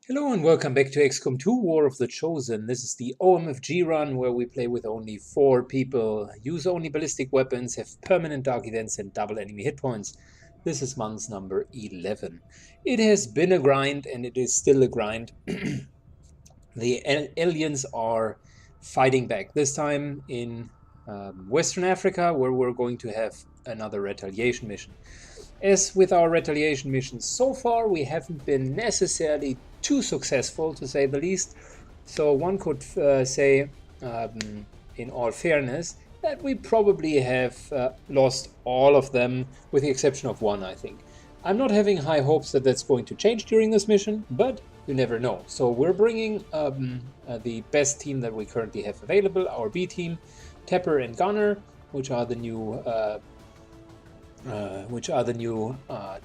Hello and welcome back to XCOM2 War of the Chosen. This is the OMFG run where we play with only 4 people, use only ballistic weapons, have permanent dark events and double enemy hit points. This is month number 11. It has been a grind and it is still a grind. The aliens are fighting back, this time in Western Africa, where we're going to have another retaliation mission. As with our retaliation missions so far, we haven't been necessarily too successful, to say the least. So one could say, in all fairness, that we probably have lost all of them, with the exception of one, I think. I'm not having high hopes that that's going to change during this mission, but you never know. So we're bringing the best team that we currently have available, our B team, Tepper and Gunner, which are the new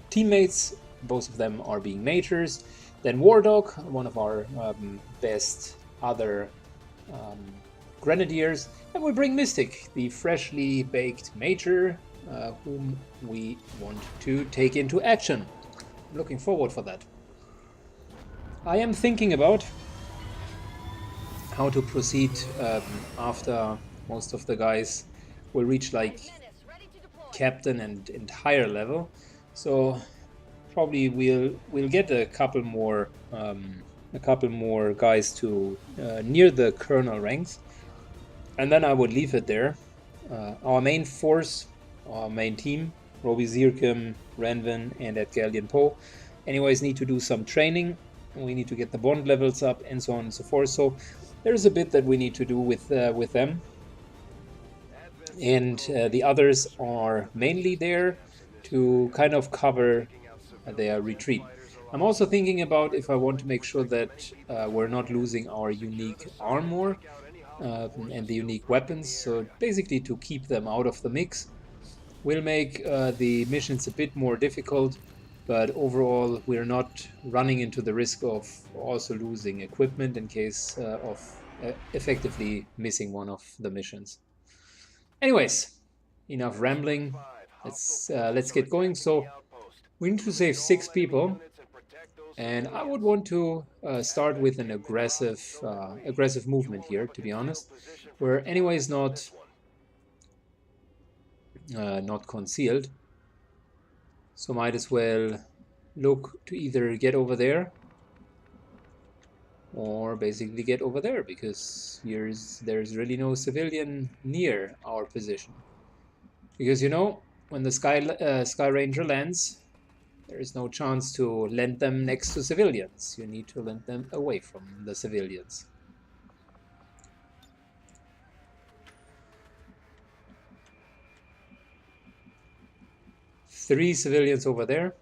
teammates. Both of them are being majors. Then War Dog, one of our best other grenadiers, and we bring Mystic, the freshly baked major, whom we want to take into action. I'm looking forward for that. I am thinking about how to proceed after most of the guys will reach like captain and higher level, so probably we'll get a couple more guys to near the colonel ranks, and then I would leave it there. Our main force, our main team, Roby Zirkim, Ranvin, and Edgalian Poe, anyways, need to do some training. We need to get the bond levels up and so on and so forth. So there's a bit that we need to do with them. And the others are mainly there to kind of cover their retreat. I'm also thinking about if I want to make sure that we're not losing our unique armor and the unique weapons, so basically to keep them out of the mix. Will make the missions a bit more difficult, but overall we're not running into the risk of also losing equipment in case of effectively missing one of the missions. Anyways, enough rambling. Let's get going. So we need to save 6 people, and I would want to start with an aggressive movement here. To be honest, we're anyways not concealed, so might as well look to either get over there or basically get over there, because there's really no civilian near our position. Because, you know, when the Sky Ranger lands, there is no chance to land them next to civilians. You need to land them away from the civilians. Three civilians over there.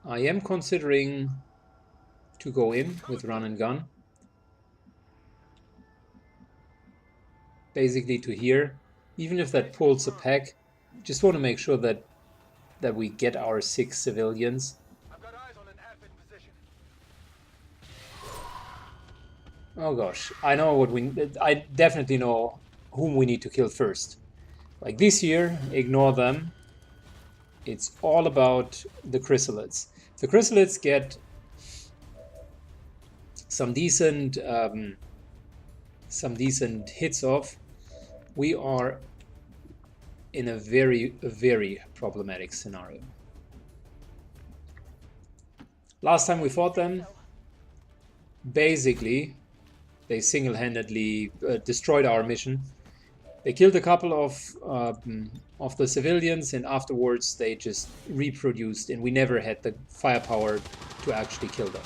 I am considering to go in with run and gun. Basically to here. Even if that pulls a pack, just want to make sure that we get our 6 civilians. I've got eyes on an admin position. Oh gosh, I know I definitely know whom we need to kill first. Like this year, ignore them. It's all about the chrysalids. If the chrysalids get some decent hits off, we are in a very, very problematic scenario. Last time we fought them, basically, they single-handedly destroyed our mission. They killed a couple of the civilians, and afterwards they just reproduced, and we never had the firepower to actually kill them.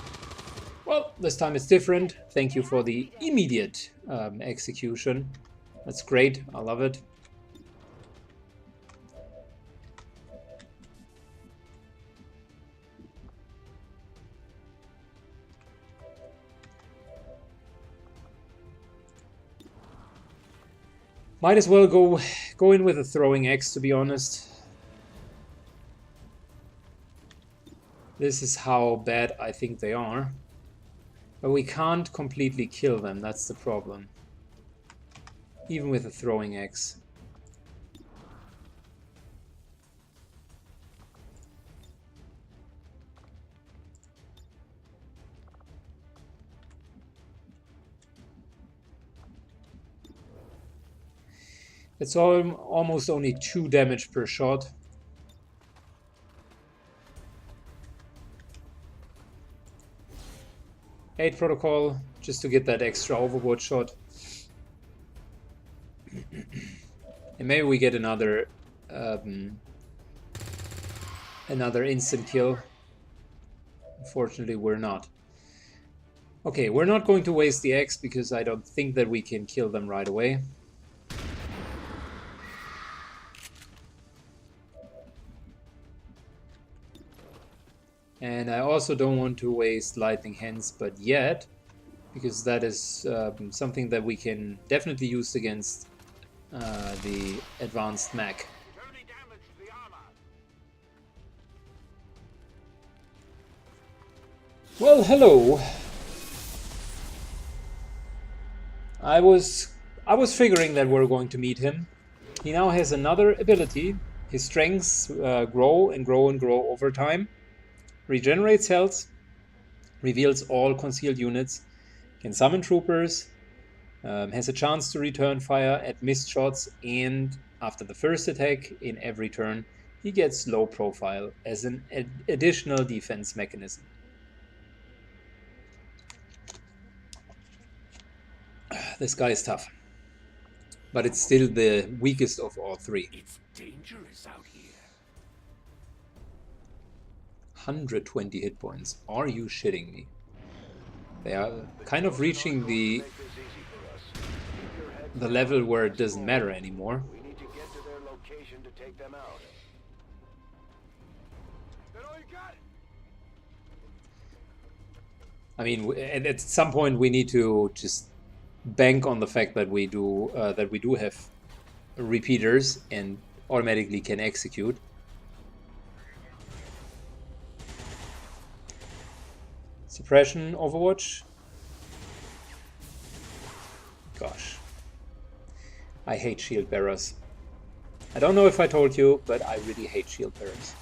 Well, this time it's different. Thank you for the immediate execution. That's great. I love it. Might as well go in with a throwing axe, to be honest. This is how bad I think they are. But we can't completely kill them, that's the problem. Even with a throwing axe. It's almost only 2 damage per shot. Aid protocol, just to get that extra overboard shot. And maybe we get another instant kill. Unfortunately, we're not. Okay, we're not going to waste the X because I don't think that we can kill them right away. And I also don't want to waste lightning hands, but yet, because that is something that we can definitely use against the advanced mech. Well, hello. I was figuring that we're going to meet him. He now has another ability. His strengths grow and grow and grow over time. Regenerates health. Reveals all concealed units. Can summon troopers. Has a chance to return fire at missed shots, and after the first attack in every turn, he gets low profile as an additional defense mechanism. This guy is tough, but it's still the weakest of all three. It's dangerous out here. 120 hit points. Are you shitting me? They are kind of reaching the level where it doesn't matter anymore. We need to get to their location to take them out. That all you got? I mean, at some point we need to just bank on the fact that we do have repeaters and automatically can execute. Suppression, Overwatch. Gosh. I hate shield bearers. I don't know if I told you, but I really hate shield bearers.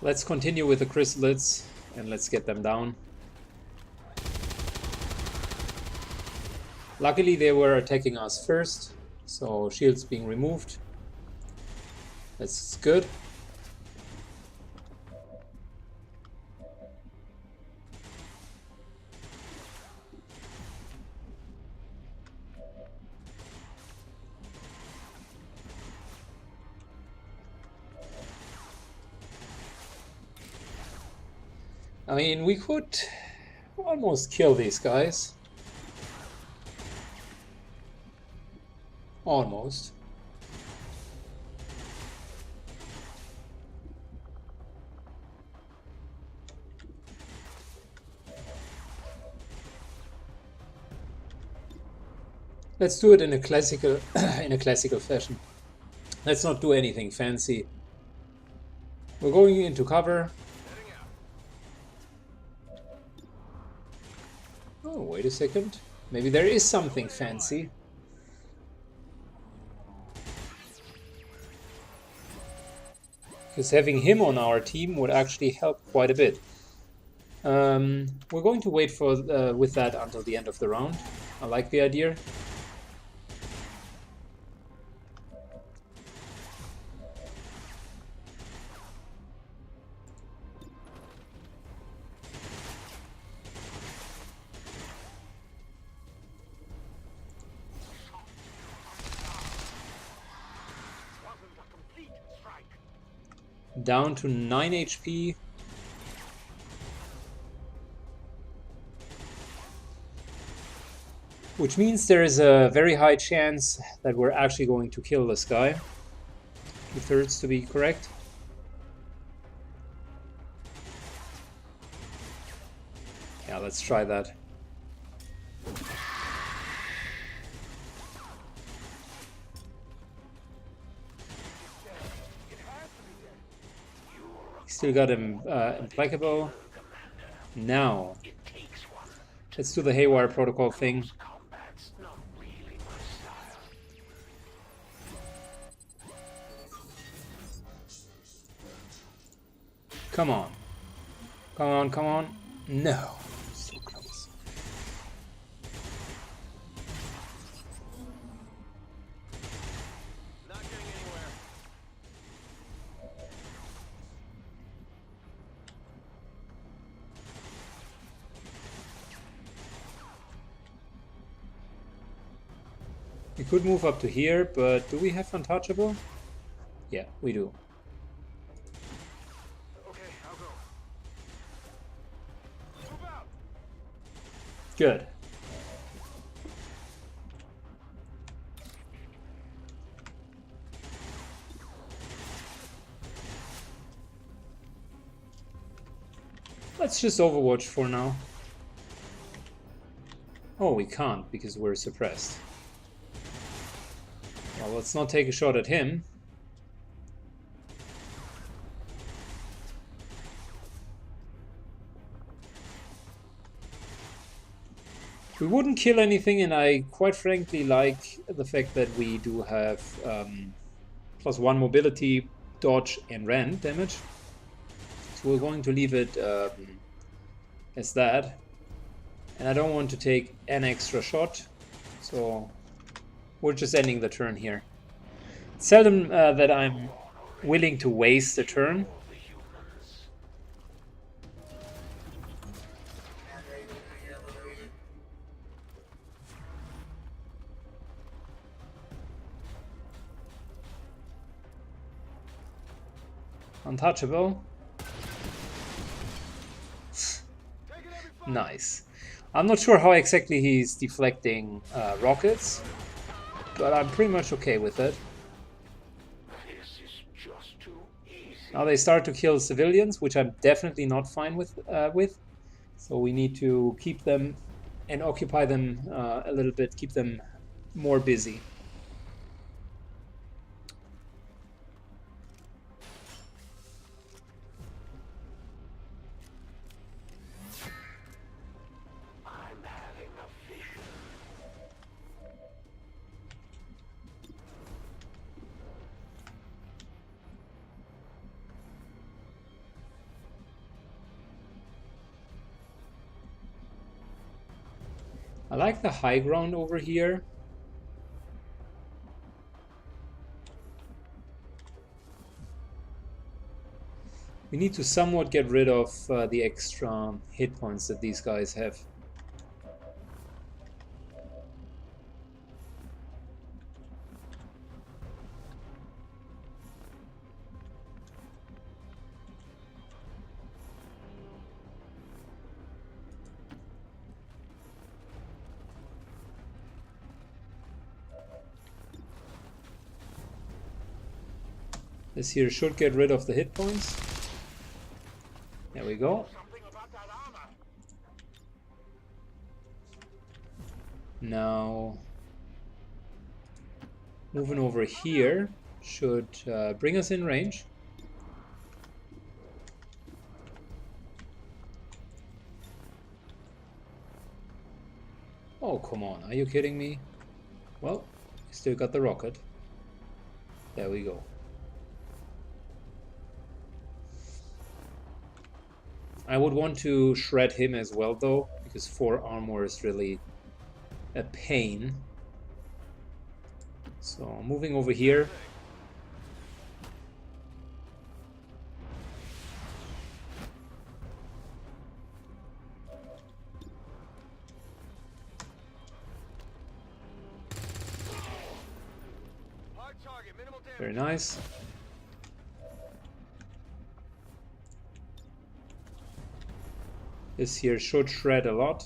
Let's continue with the chrysalids and let's get them down. Luckily they were attacking us first, so shields being removed. That's good. I mean, we could almost kill these guys. Almost. Let's do it in a classical fashion. Let's not do anything fancy. We're going into cover. Oh, wait a second. Maybe there is something fancy. Because having him on our team would actually help quite a bit. We're going to wait for with that until the end of the round. I like the idea. Down to 9 HP. Which means there is a very high chance that we're actually going to kill this guy. 2/3 to be correct. Yeah, let's try that. Still got him implacable. Now, let's do the Haywire Protocol thing. Come on. Come on, come on. No. So close. Not getting anywhere. We could move up to here, but do we have untouchable? Yeah, we do. Okay, I'll go. Move out. Good. Let's just Overwatch for now. Oh, we can't because we're suppressed. Well, let's not take a shot at him. We wouldn't kill anything, and I quite frankly like the fact that we do have +1 mobility, dodge, and rend damage. So we're going to leave it as that. And I don't want to take an extra shot, so we're just ending the turn here. It's seldom that I'm willing to waste a turn. Untouchable. Nice. I'm not sure how exactly he's deflecting rockets, but I'm pretty much okay with it. This is just too easy. Now they start to kill civilians, which I'm definitely not fine with. So we need to keep them and occupy them a little bit, keep them more busy. I'm having a vision. I like the high ground over here. We need to somewhat get rid of the extra hit points that these guys have. This here should get rid of the hit points. There we go. Something about that armor. Now, moving over here should bring us in range. Oh, come on. Are you kidding me? Well, we still got the rocket. There we go. I would want to shred him as well, though, because 4 armor is really a pain. So, moving over here. Hard target, minimal damage. Very nice. This here should shred a lot.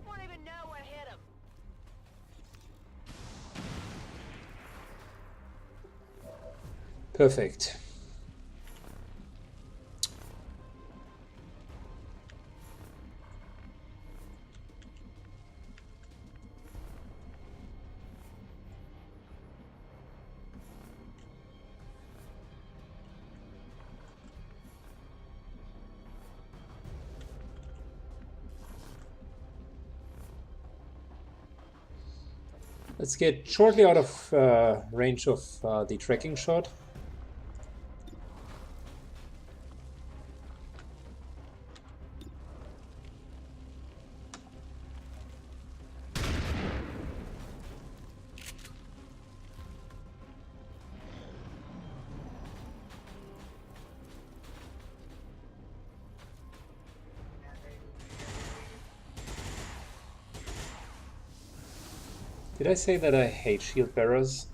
Won't even know what hit him. Perfect. Let's get shortly out of range of the tracking shot. Did I say that I hate shield bearers?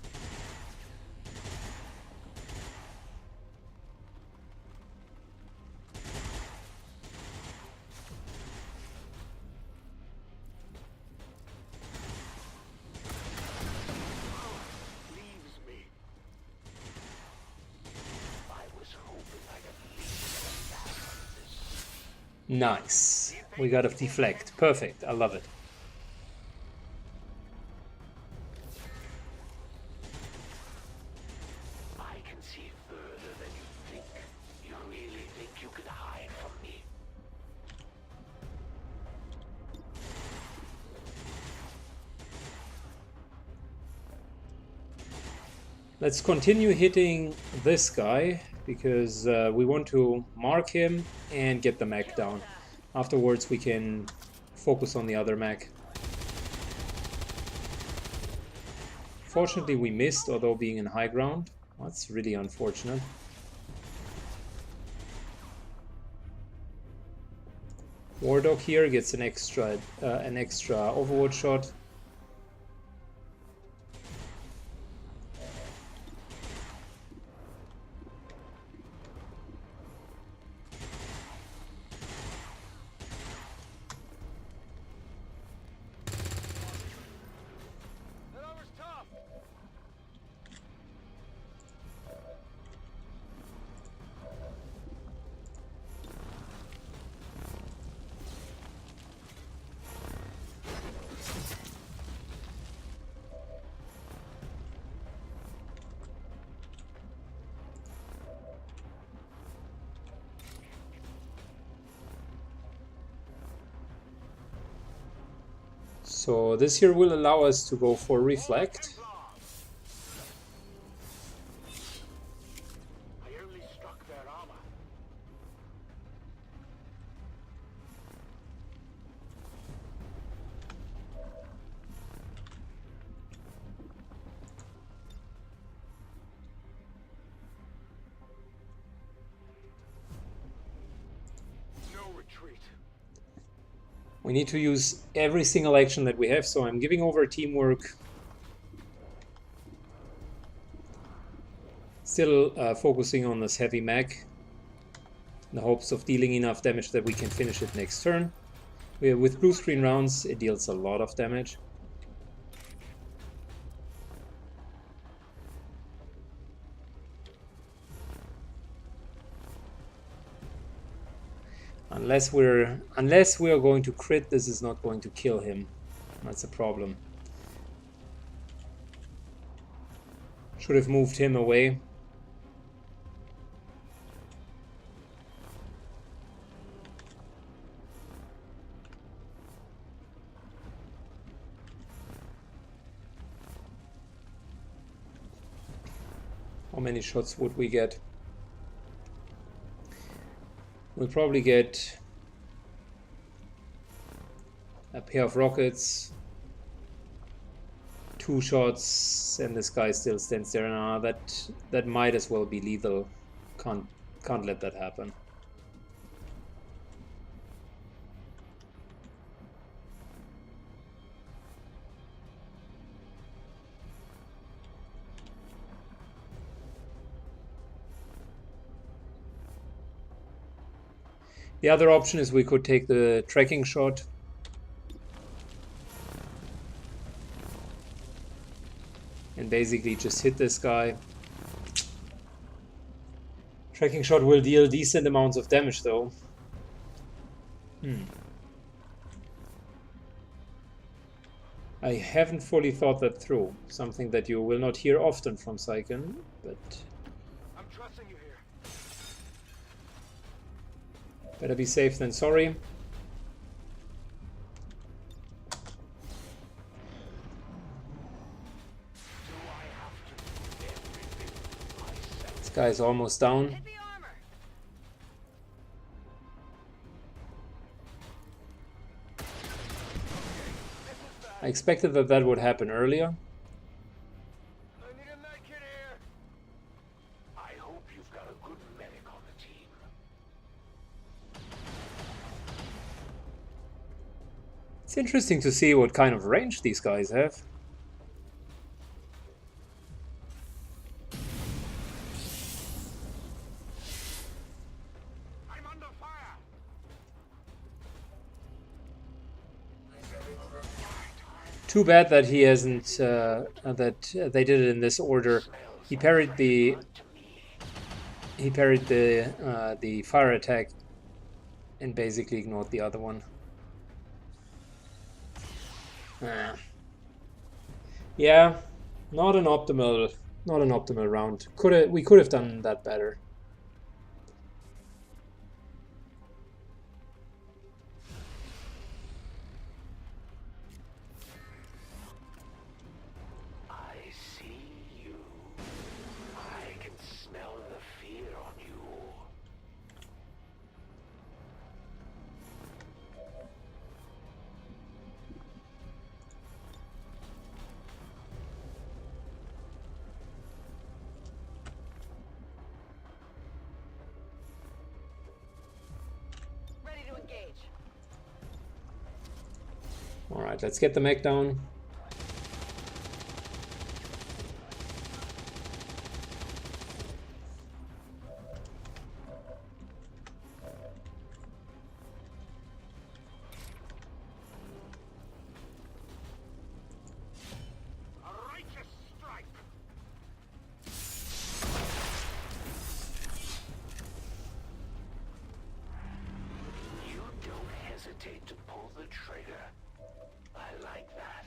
Leaves me. I was hoping I'd at least get back on this. Nice. We got a deflect. Perfect. I love it. I can see further than you think. You really think you could hide from me? Let's continue hitting this guy because we want to mark him and get the mech down. Afterwards we can focus on the other mech. Fortunately we missed, although being in high ground. That's really unfortunate. War Dog here gets an extra overwatch shot. So this here will allow us to go for reflect. I only struck their armor. No retreat. We need to use every single action that we have, so I'm giving over teamwork. Still focusing on this heavy mech in the hopes of dealing enough damage that we can finish it next turn. With blue screen rounds, it deals a lot of damage. Unless we are going to crit, this is not going to kill him. That's a problem. Should have moved him away. How many shots would we get? We'll probably get a pair of rockets, 2 shots, and this guy still stands there. Now that might as well be lethal. Can't let that happen. The other option is we could take the tracking shot. And basically just hit this guy. Tracking shot will deal decent amounts of damage though. I haven't fully thought that through. Something that you will not hear often from Syken, but I'm trusting you here. better be safe than sorry. This guy is almost down. Hit the armor. I expected that would happen earlier. I need a med kit here. I hope you've got a good medic on the team. It's interesting to see what kind of range these guys have. Too bad that he hasn't, that they did it in this order. He parried the fire attack and basically ignored the other one. Yeah, not an optimal round. We could have done that better. Alright, let's get the mech down. To pull the trigger. I like that.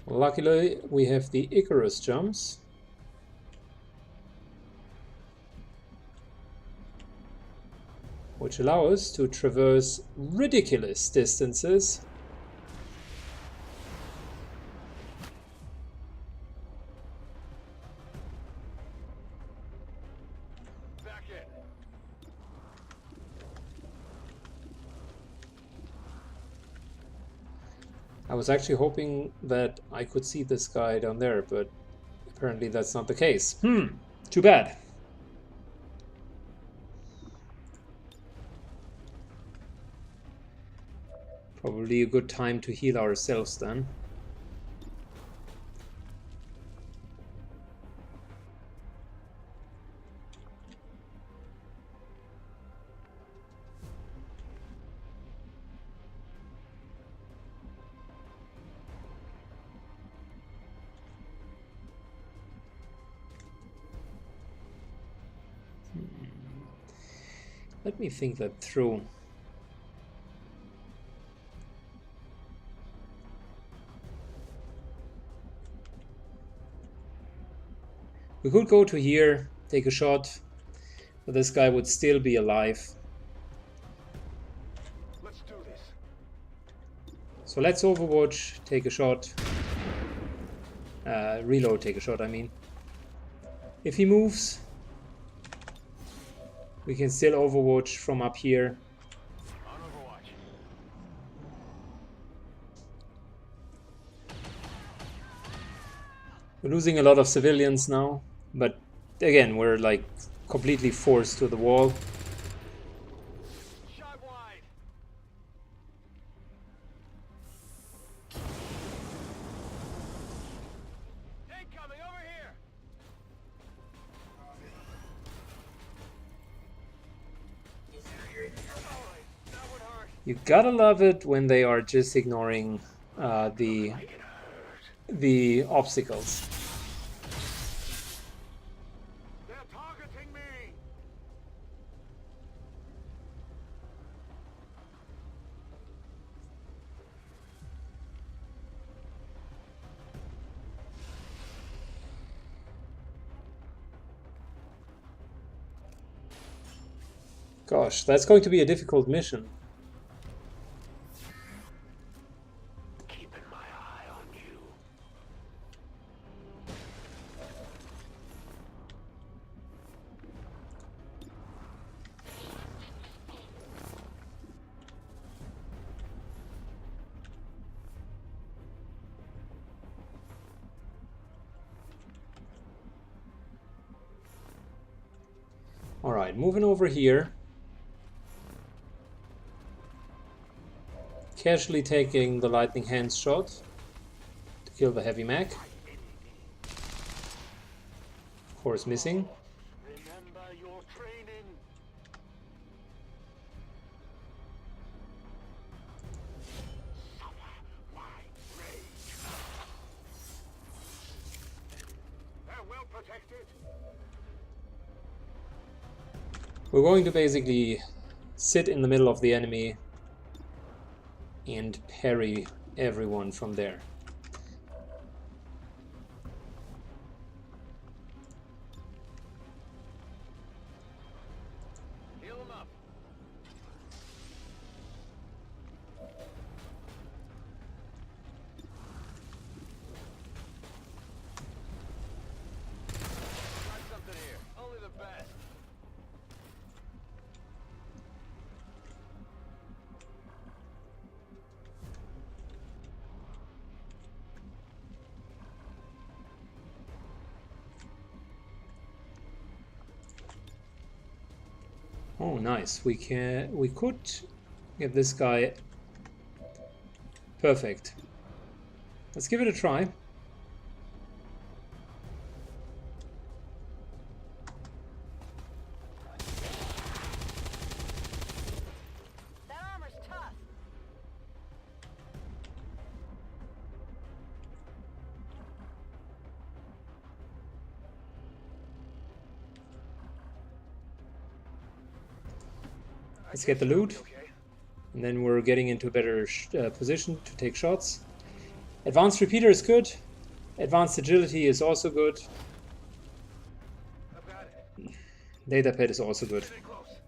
Luckily, we have the Icarus jumps. Which allow us to traverse ridiculous distances. Back in. I was actually hoping that I could see this guy down there, but apparently that's not the case. Too bad. Probably a good time to heal ourselves then. Let me think that through. We could go to here, take a shot, but this guy would still be alive. Let's do this. So let's overwatch, take a shot. Reload, take a shot, I mean. If he moves, we can still overwatch from up here. On Overwatch. We're losing a lot of civilians now, but again, we're like completely forced to the wall. Shot wide. Incoming over here. That would hurt. You gotta love it when they are just ignoring the obstacles. They're targeting me. Gosh, that's going to be a difficult mission. Keeping my eye on you. Alright, moving over here. Casually taking the lightning hands shot. kill the heavy mech. Of course, missing. Remember your training. Suffer my rage. They're well protected. We're going to basically sit in the middle of the enemy and parry everyone from there. Heal them up. Got something here. Only the best. Oh, nice. We could get this guy. Perfect. Let's give it a try. That armor's tough. Let's get the loot. Okay. And then we're getting into a better position to take shots. Advanced repeater is good. Advanced agility is also good. I've got it. Datapad is also good. Stay close.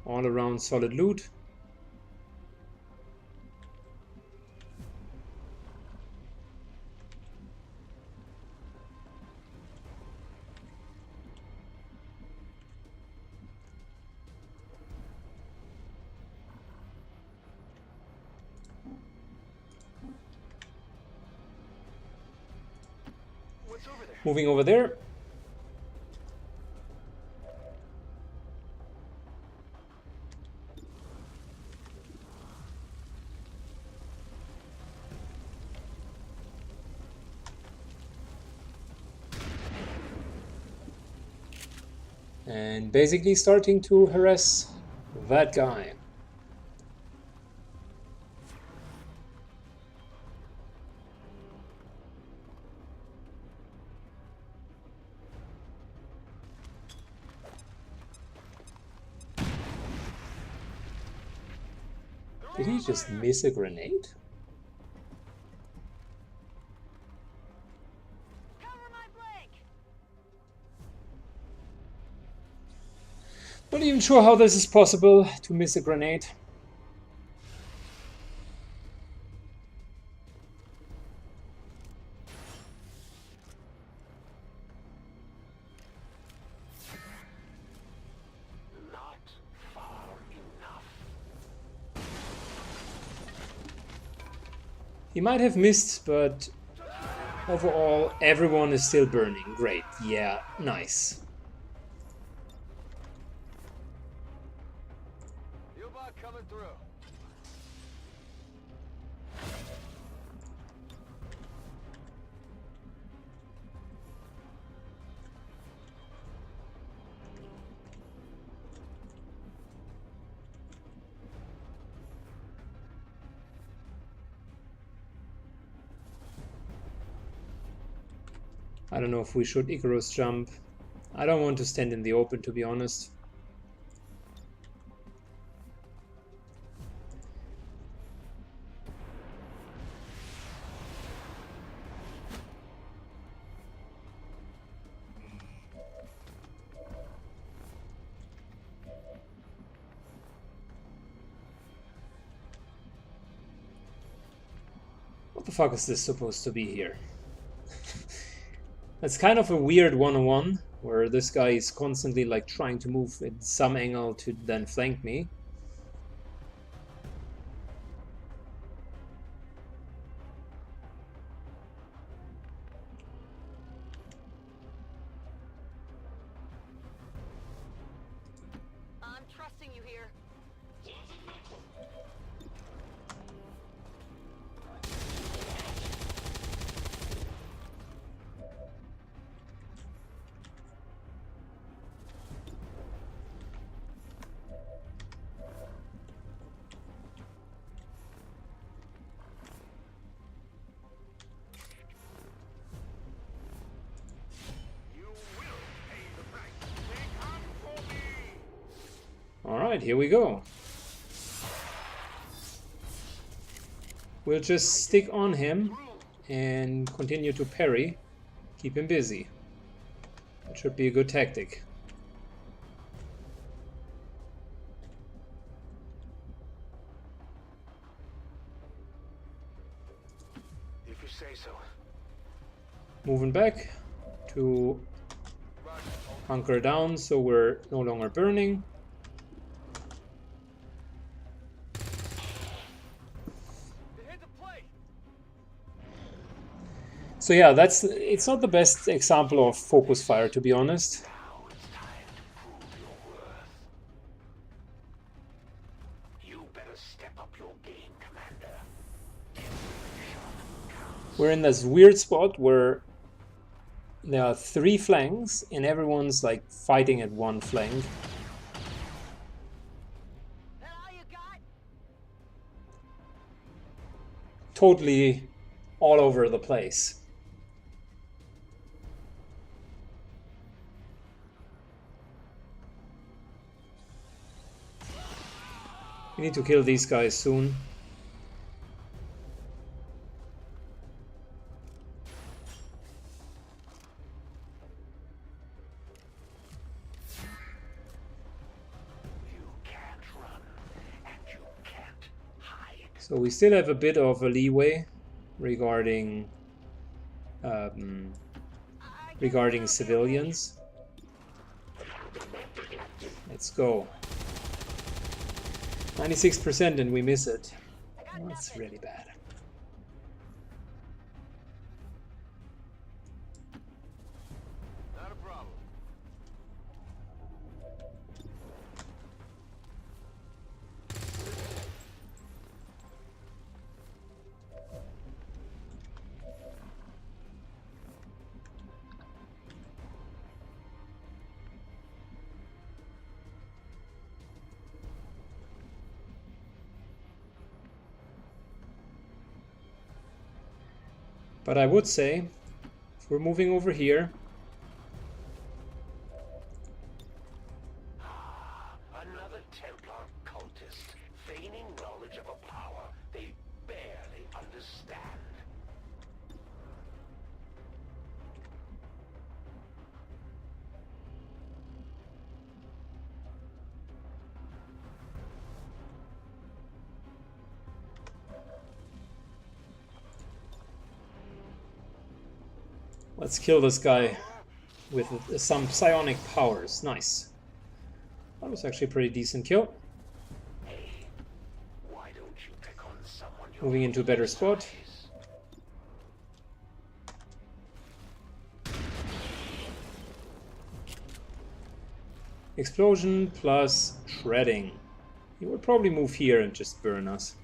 All around solid loot. What's over there? Moving over there. And basically starting to harass that guy. Did he just miss a grenade? Cover my flank. Not even sure how this is possible to miss a grenade. Not far enough. He might have missed, but overall everyone is still burning. Great, yeah, nice. U-bot coming through. I don't know if we should Icarus jump. I don't want to stand in the open, to be honest. What the fuck is this supposed to be here? That's kind of a weird one-on-one, where this guy is constantly like trying to move in some angle to then flank me. I'm trusting you here. Alright, here we go. We'll just stick on him and continue to parry. Keep him busy. That should be a good tactic. If you say so. Moving back to hunker down so we're no longer burning. So yeah, it's not the best example of focus fire, to be honest. Now it's time to prove your worth. You better step up your game, Commander. Every shot counts. We're in this weird spot where there are 3 flanks and everyone's like fighting at one flank. That all you got? Totally all over the place. We need to kill these guys soon. You can't run, and you can't hide. So we still have a bit of a leeway regarding civilians. Let's go. 96% and we miss it. That's really bad. Not a problem. But I would say, if we're moving over here, Another Templar cultist, feigning knowledge of a power they barely understand. let's kill this guy with some psionic powers. Nice. That was actually a pretty decent kill. Hey, why don't you pick on someone your Moving into a better spot. size? Explosion plus shredding. He would probably move here and just burn us.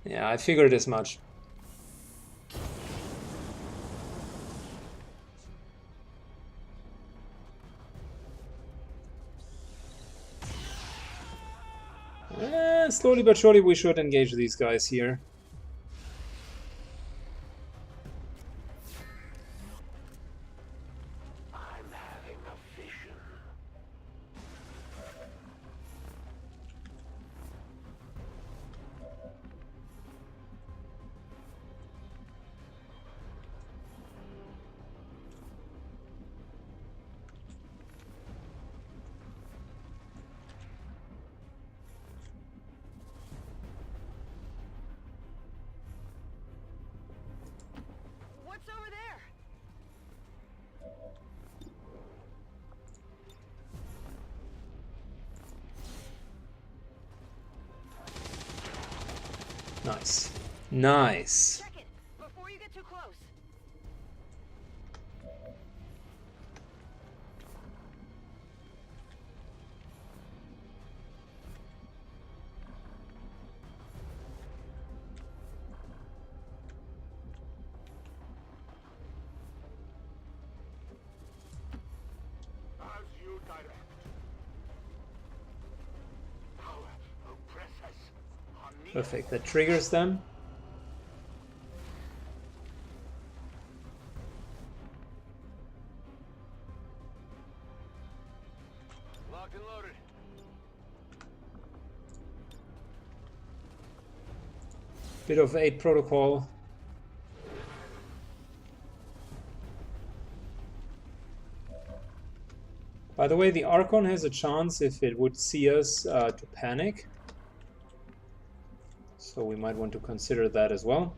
Yeah, I figured as much. Slowly but surely we should engage these guys here. I'm having a vision. What's over there? Nice. Nice. Check it before you get too close. As you direct. Power oppresses. Perfect. That triggers them. Locked and loaded. Bit of 8 protocol. By the way, the Archon has a chance if it would see us to panic. So we might want to consider that as well.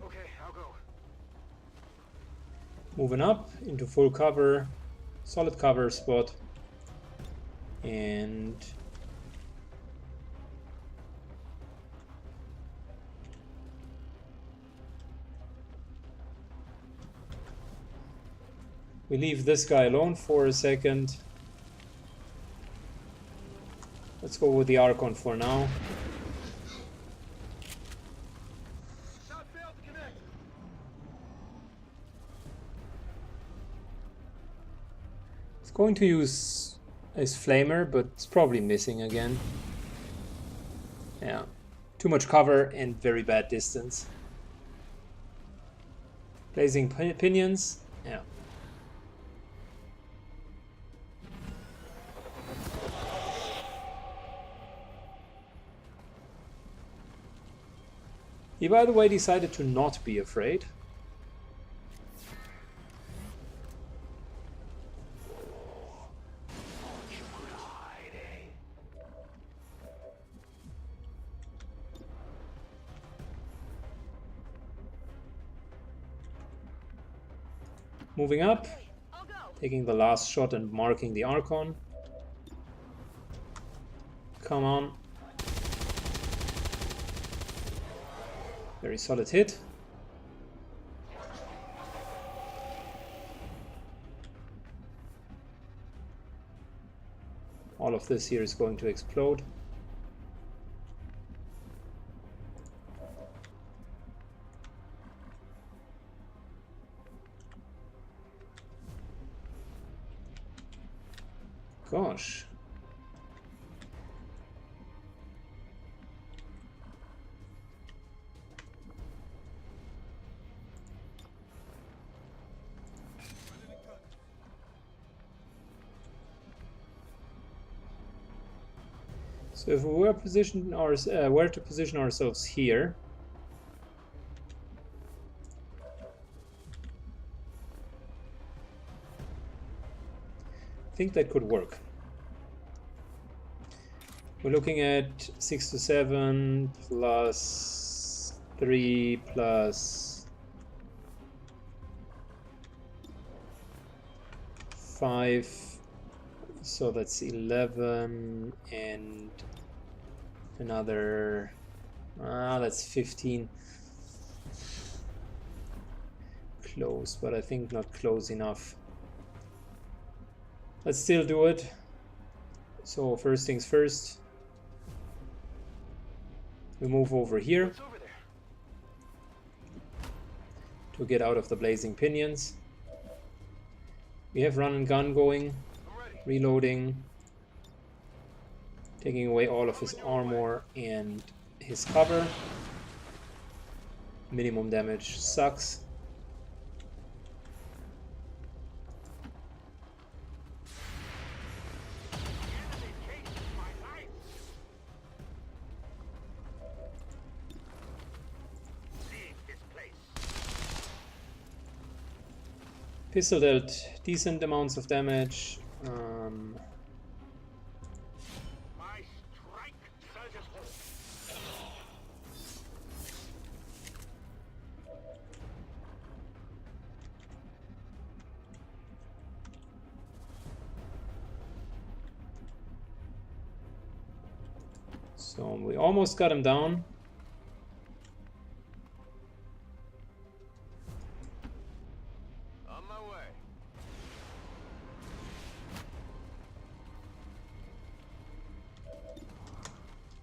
Okay, I'll go. Moving up into full cover, solid cover spot, and we leave this guy alone for a second. Let's go with the Archon for now. Shot failed to connect. It's going to use his flamer, but it's probably missing again. Yeah, too much cover and very bad distance. Blazing pinions, yeah. He, by the way, decided to not be afraid. Moving up, I'll go. taking the last shot and marking the Archon. Come on. Very solid hit. All of this here is going to explode. Gosh. So if we were to position ourselves here, I think that could work. We're looking at 6 to 7 plus 3 plus 5, so that's 11 and another, that's 15. Close, but I think not close enough. Let's still do it. So first things first, we move over here What's over there? to get out of the blazing pinions. We have run and gun going, I'm ready. reloading, taking away all of his armor and his cover. Minimum damage sucks. Pistol dealt decent amounts of damage. My strike surges home. So we almost got him down. On my way.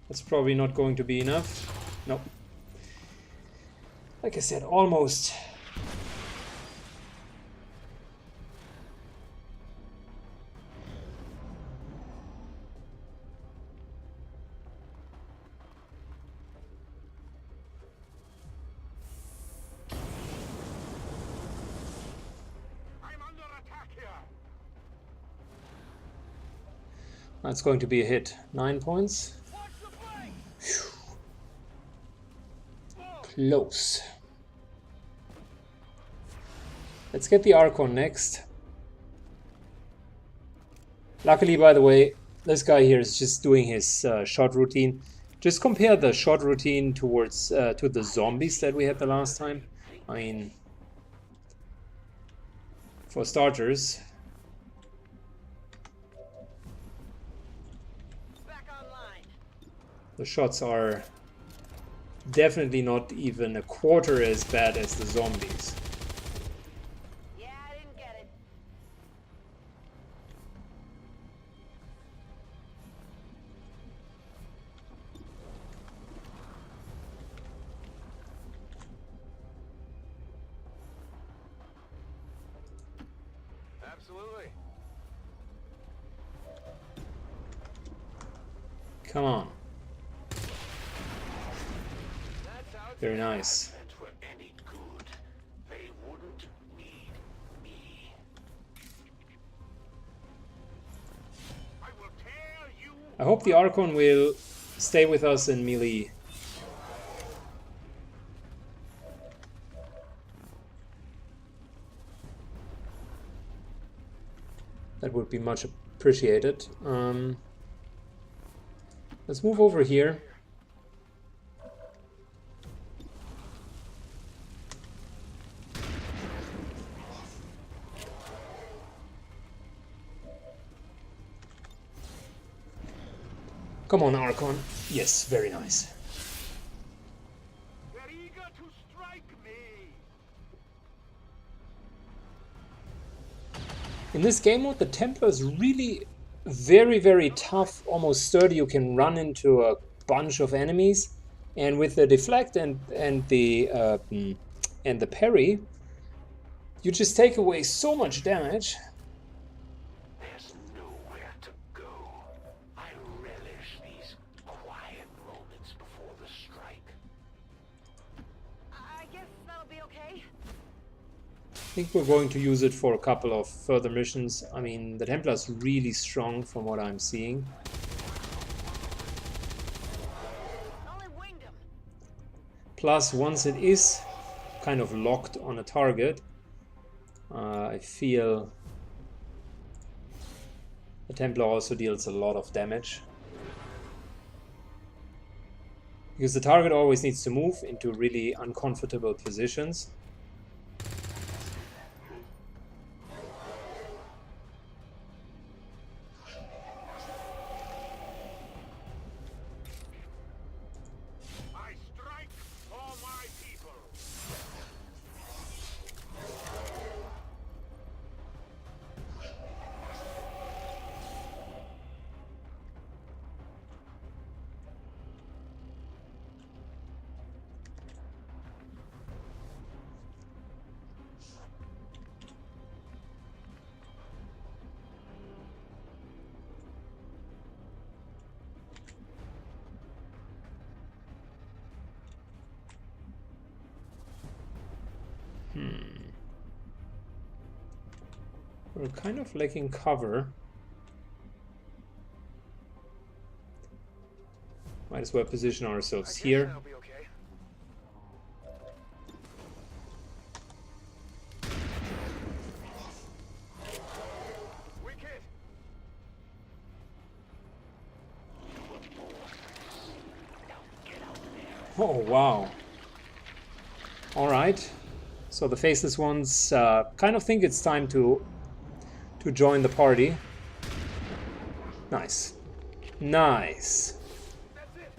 That's probably not going to be enough. Nope. Like I said, almost. That's going to be a hit. 9 points. Watch the flank! Close. Let's get the Archon next. Luckily, by the way, this guy here is just doing his shot routine. Just compare the shot routine towards to the zombies that we had the last time. I mean, for starters, Back online. the shots are definitely not even a quarter as bad as the zombies. Yeah, I didn't get it. Absolutely. Come on. That's how it's Very nice. If it were any good, they wouldn't need me. I will tear you. I hope the Archon will stay with us in melee. That would be much appreciated. Let's move over here. Come on, Archon. Yes, very nice. They're eager to strike me. In this game mode, the Templar is really very, very tough, almost sturdy. You can run into a bunch of enemies, and with the deflect and the parry, you just take away so much damage. There's nowhere to go. I relish these quiet moments before the strike. I guess that'll be okay. I think we're going to use it for a couple of further missions. I mean, the Templar is really strong from what I'm seeing. Only winged him. Plus, once it is kind of locked on a target, I feel the Templar also deals a lot of damage. Because the target always needs to move into really uncomfortable positions. I strike for my people. We're kind of lacking cover. Might as well position ourselves here. That'll be okay. Wicked. Oh, wow. Alright. So the faceless ones kind of think it's time to join the party. Nice. Nice. That's it.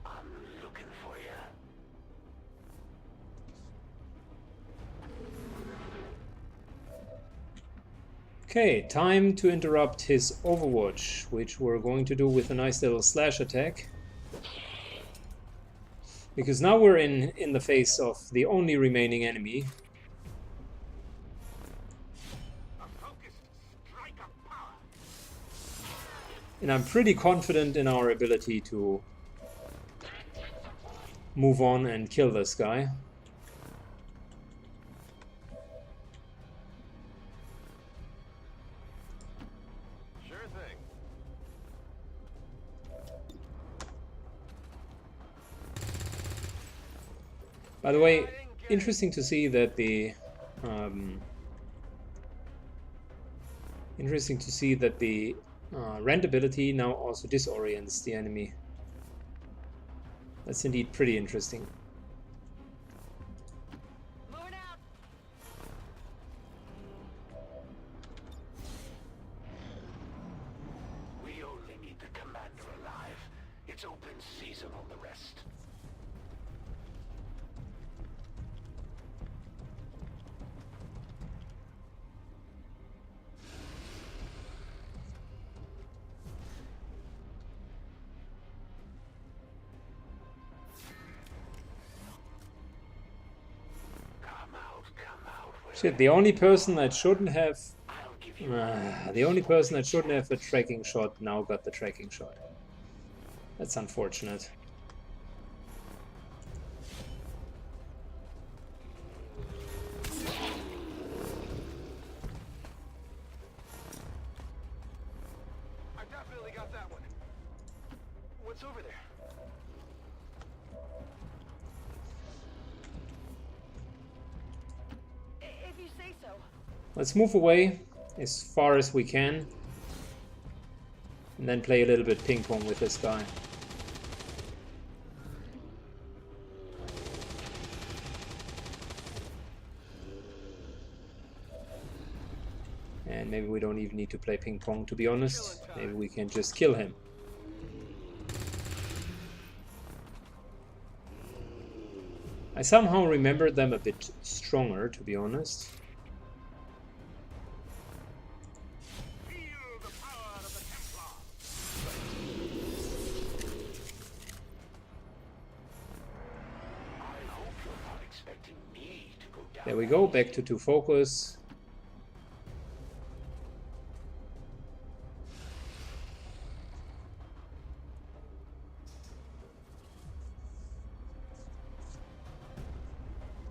I'm looking for you. Okay, time to interrupt his overwatch, which we're going to do with a nice little slash attack. Because now we're in the face of the only remaining enemy. A focused strike of power. And I'm pretty confident in our ability to move on and kill this guy. Sure thing. By the way, interesting to see that the rend ability now also disorients the enemy. That's indeed pretty interesting. Moving out. We only need the commander alive. It's open season on the rest. Shit, the only person that shouldn't have I'll give you a tracking shot now got the tracking shot. That's unfortunate. I definitely got that one. What's over there? If you say so. Let's move away as far as we can. And then play a little bit ping pong with this guy. And maybe we don't even need to play ping pong, to be honest. Maybe we can just kill him. I somehow remember them a bit stronger, to be honest. Feel the power of the Templar. I hope you're not expecting me to go down. There we go, back to 2 focus.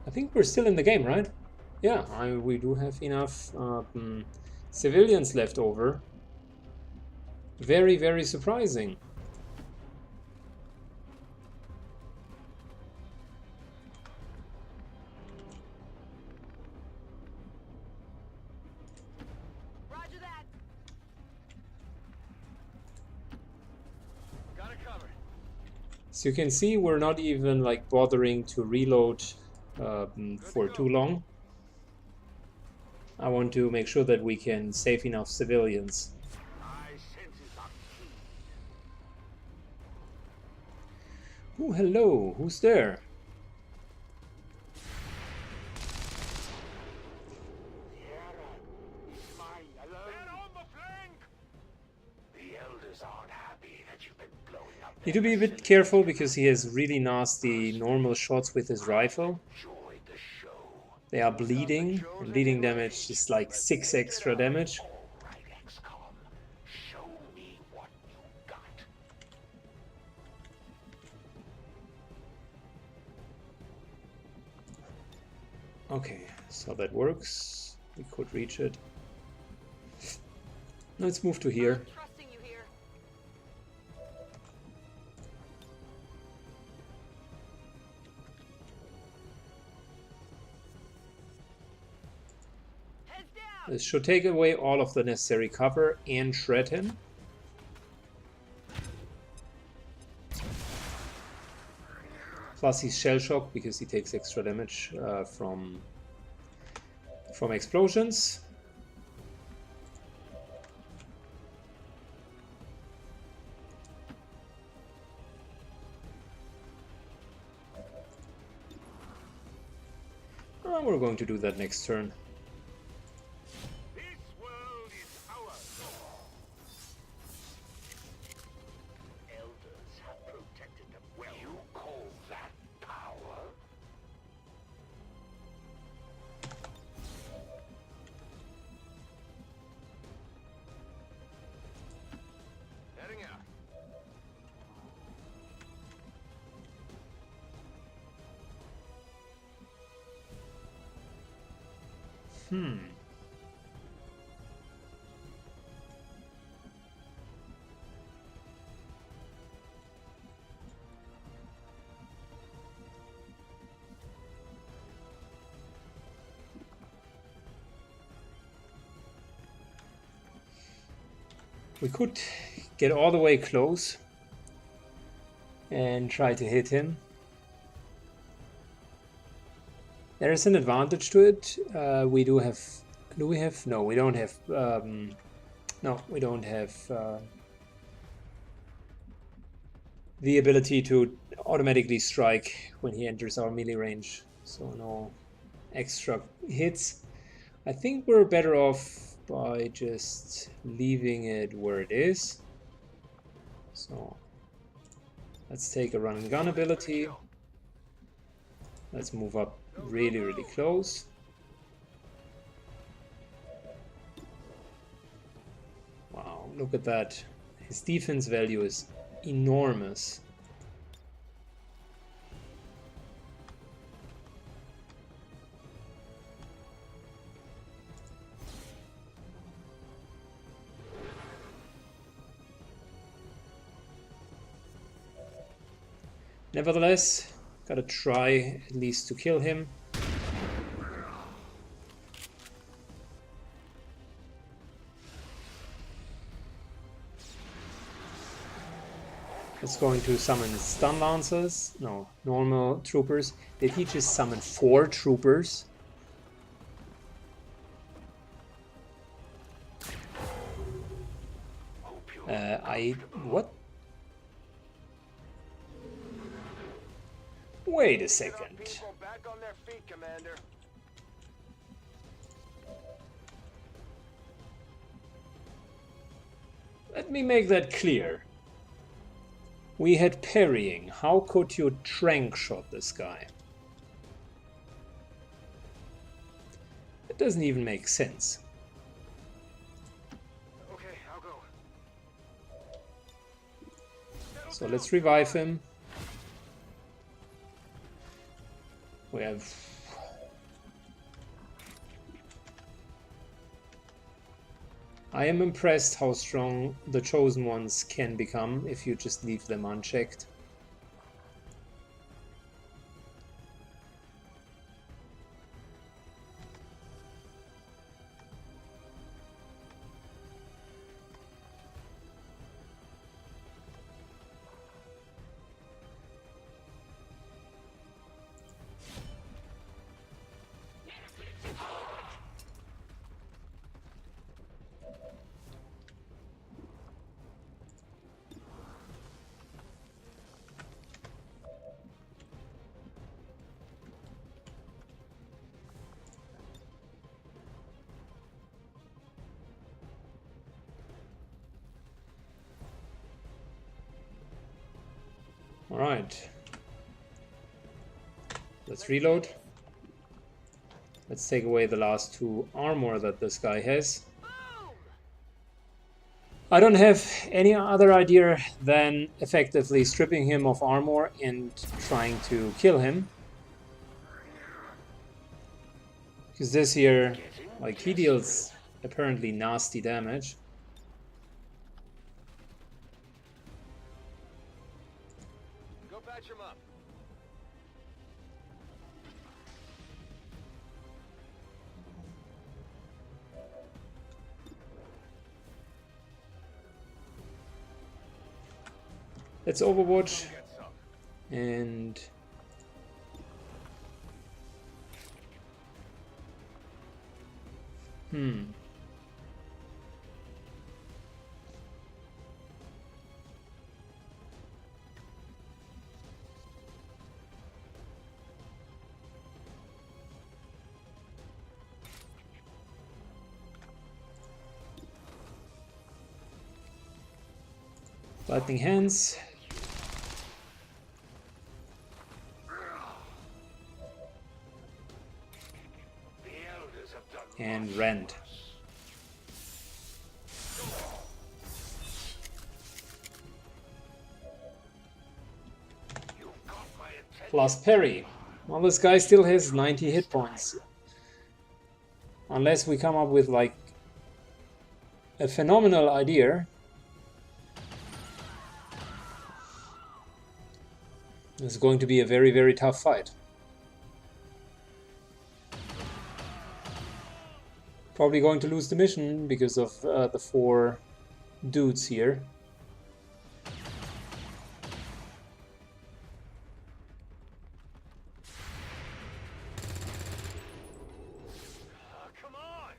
I think we're still in the game, right? Yeah, we do have enough civilians left over. Very, very surprising. Roger that. Got it covered. So you can see we're not even like bothering to reload for too long. I want to make sure that we can save enough civilians. My senses are keen. Oh, hello. Who's there? Men on the flank! The elders aren't happy that you've been blowing up. Need to be a bit careful because he has really nasty normal shots with his rifle. Enjoy the show. They are bleeding, and bleeding damage is like 6 extra damage. All right, XCOM. Show me what you got. Okay, so that works. We could reach it. Let's move to here. I'm trusting you here. Heads down. This should take away all of the necessary cover and shred him. Plus he's shell shocked because he takes extra damage from explosions. We're going to do that next turn. This world is ours. Elders have protected them well. You call that power? We could get all the way close and try to hit him. There is an advantage to it. We do have... Do we have? No, we don't have... no, we don't have the ability to automatically strike when he enters our melee range. So no extra hits. I think we're better off by just leaving it where it is. So let's take a run and gun ability. Let's move up really, really close. Wow, look at that. His defense value is enormous. Nevertheless, gotta try at least to kill him. It's going to summon stun lancers. No, normal troopers. Did he just summon 4 troopers? What? Wait a second. People back on their feet, Commander. Let me make that clear. We had parrying. How could you trank shot this guy? It doesn't even make sense. Okay, I'll go. So let's revive him. We have... I am impressed how strong the chosen ones can become if you just leave them unchecked. Alright. Let's reload. Let's take away the last 2 armor that this guy has. I don't have any other idea than effectively stripping him of armor and trying to kill him. Because this here, like, he deals apparently nasty damage. Go patch him up. Let's Overwatch Get some. and lightning hands The elders have done and rend. You've got my attention. Plus parry. Well, this guy still has 90 hit points. Unless we come up with like a phenomenal idea. This is going to be a very, very tough fight. Probably going to lose the mission because of the 4 dudes here. Come on!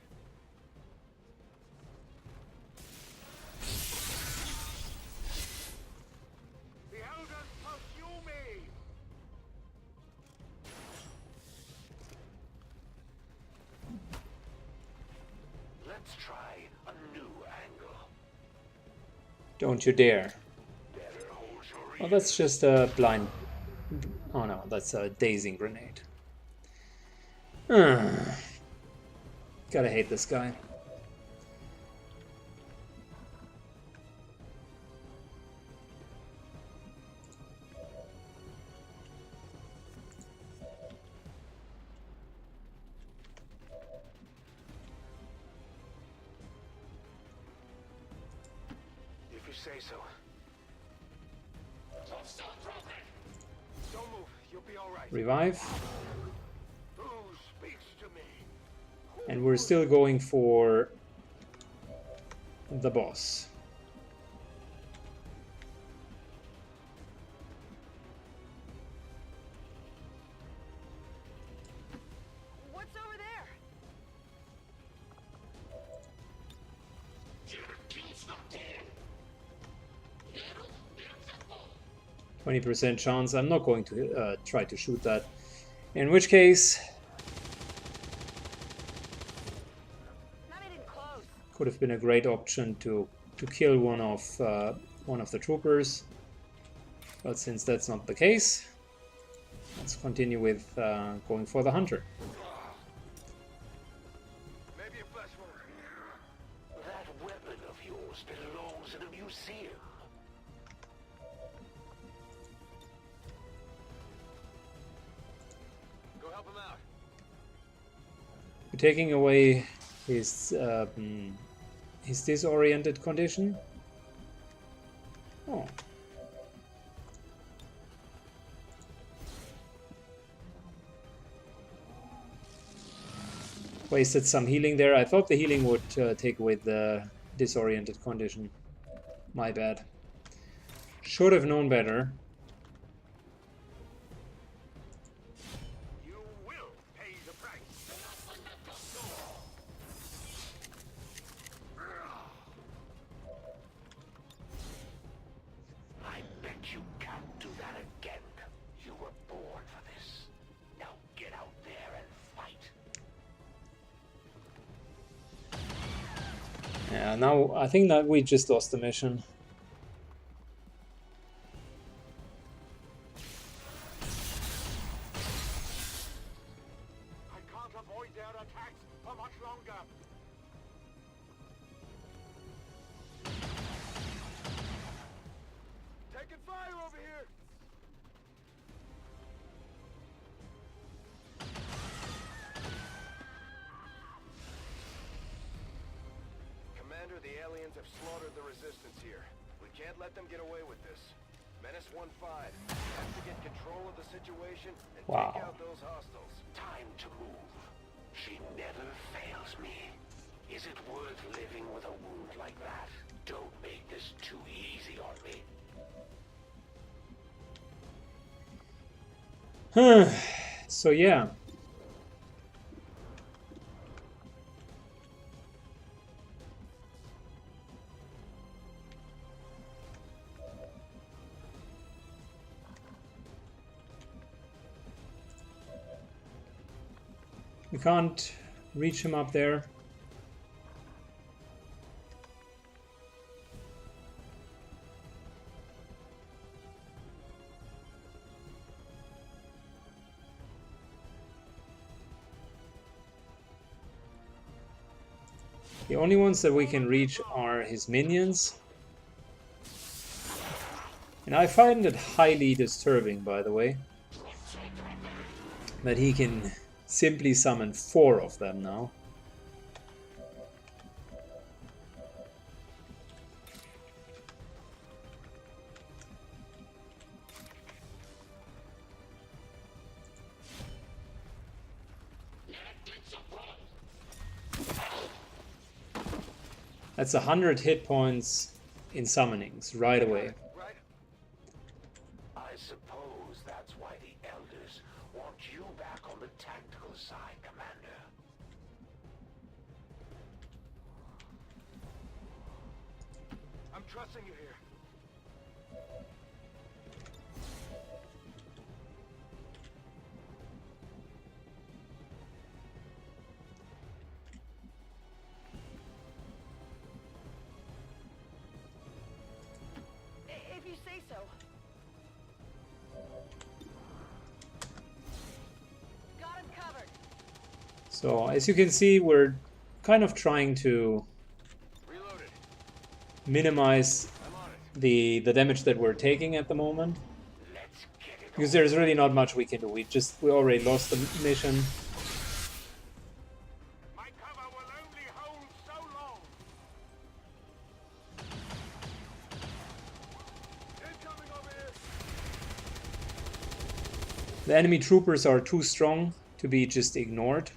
The elders pursue me! Let's try a new angle. Don't you dare. Better hold your Oh, that's just a blind... Oh no, that's a dazing grenade. Gotta hate this guy. If you say so. Don't move. You'll be all right. Revive. Who speaks to me? And we're still going for the boss. What's over there? 20% chance. I'm not going to try to shoot that. In which case, Not even close. could have been a great option to kill one of the troopers. But since that's not the case, let's continue with going for the hunter. Maybe a flash forward. That weapon of yours belongs in a museum. Go help him out. We're taking away his disoriented condition. Oh. Wasted some healing there. I thought the healing would take away the disoriented condition. My bad. Should have known better. You will pay the price. I bet you can't do that again. You were born for this. Now get out there and fight. Yeah, now I think that we just lost the mission. I can't avoid their attacks for much longer. Taking fire over here. Commander, the aliens have slaughtered the resistance here. We can't let them get away with this. Menace 1-5. Have to get control of the situation and Wow. take out those hostiles. Time to move. She never fails me. Is it worth living with a wound like that? Don't make this too easy on me. So yeah. We can't reach him up there. The only ones that we can reach are his minions. And I find it highly disturbing, by the way, that he can simply summon 4 of them now. That's 100 hit points in summonings right away. Right? I suppose that's why the Elders want you back on the tactical side, Commander. I'm trusting you here. If you say so. Got him covered. So as you can see, we're kind of trying to Reloaded. minimize I'm on it. the damage that we're taking at the moment, Let's get it because there's really not much we can do. We already lost the mission. My cover will only hold so long. Incoming over here. The enemy troopers are too strong to be just ignored.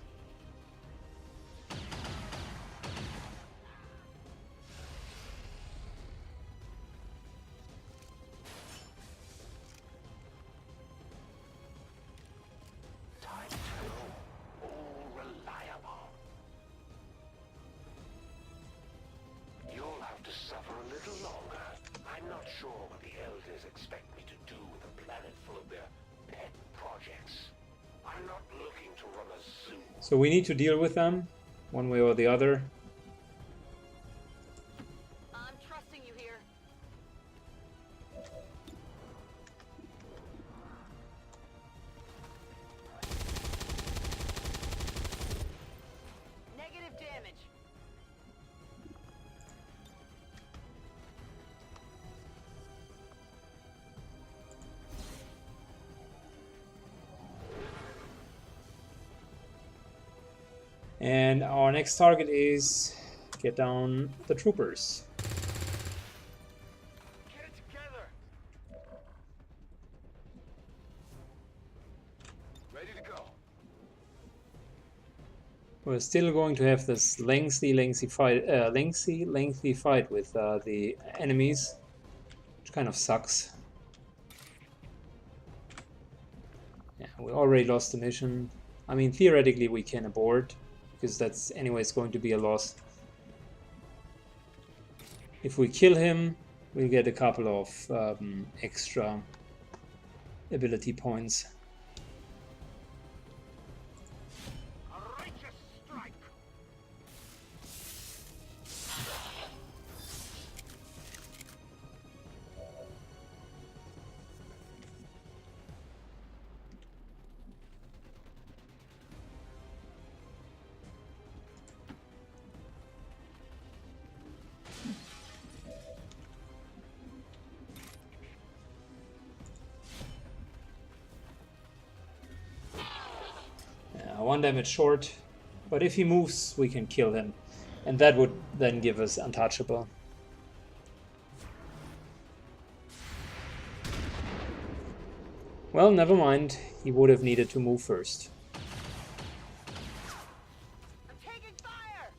Time to go. All reliable. You'll have to suffer a little longer. I'm not sure what the Elders expect me to do with a planet full of their pet projects. I'm not looking to run a zoo. So we need to deal with them one way or the other. I'm trusting you here. Negative damage. And our next target is get down the troopers. Get it together. Ready to go. We're still going to have this lengthy fight with the enemies, which kind of sucks. Yeah, we already lost the mission. I mean, theoretically we can abort, because that's anyways going to be a loss. If we kill him, we'll get a couple of extra ability points. A righteous strike. One damage short, but if he moves, we can kill him, and that would then give us untouchable. Well, never mind. He would have needed to move first. I'm taking fire.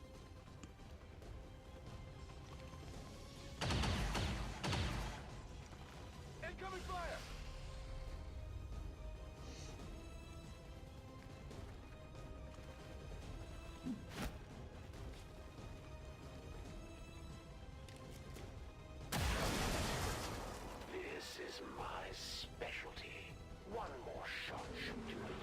Incoming fire. This is my specialty. One more shot should do it.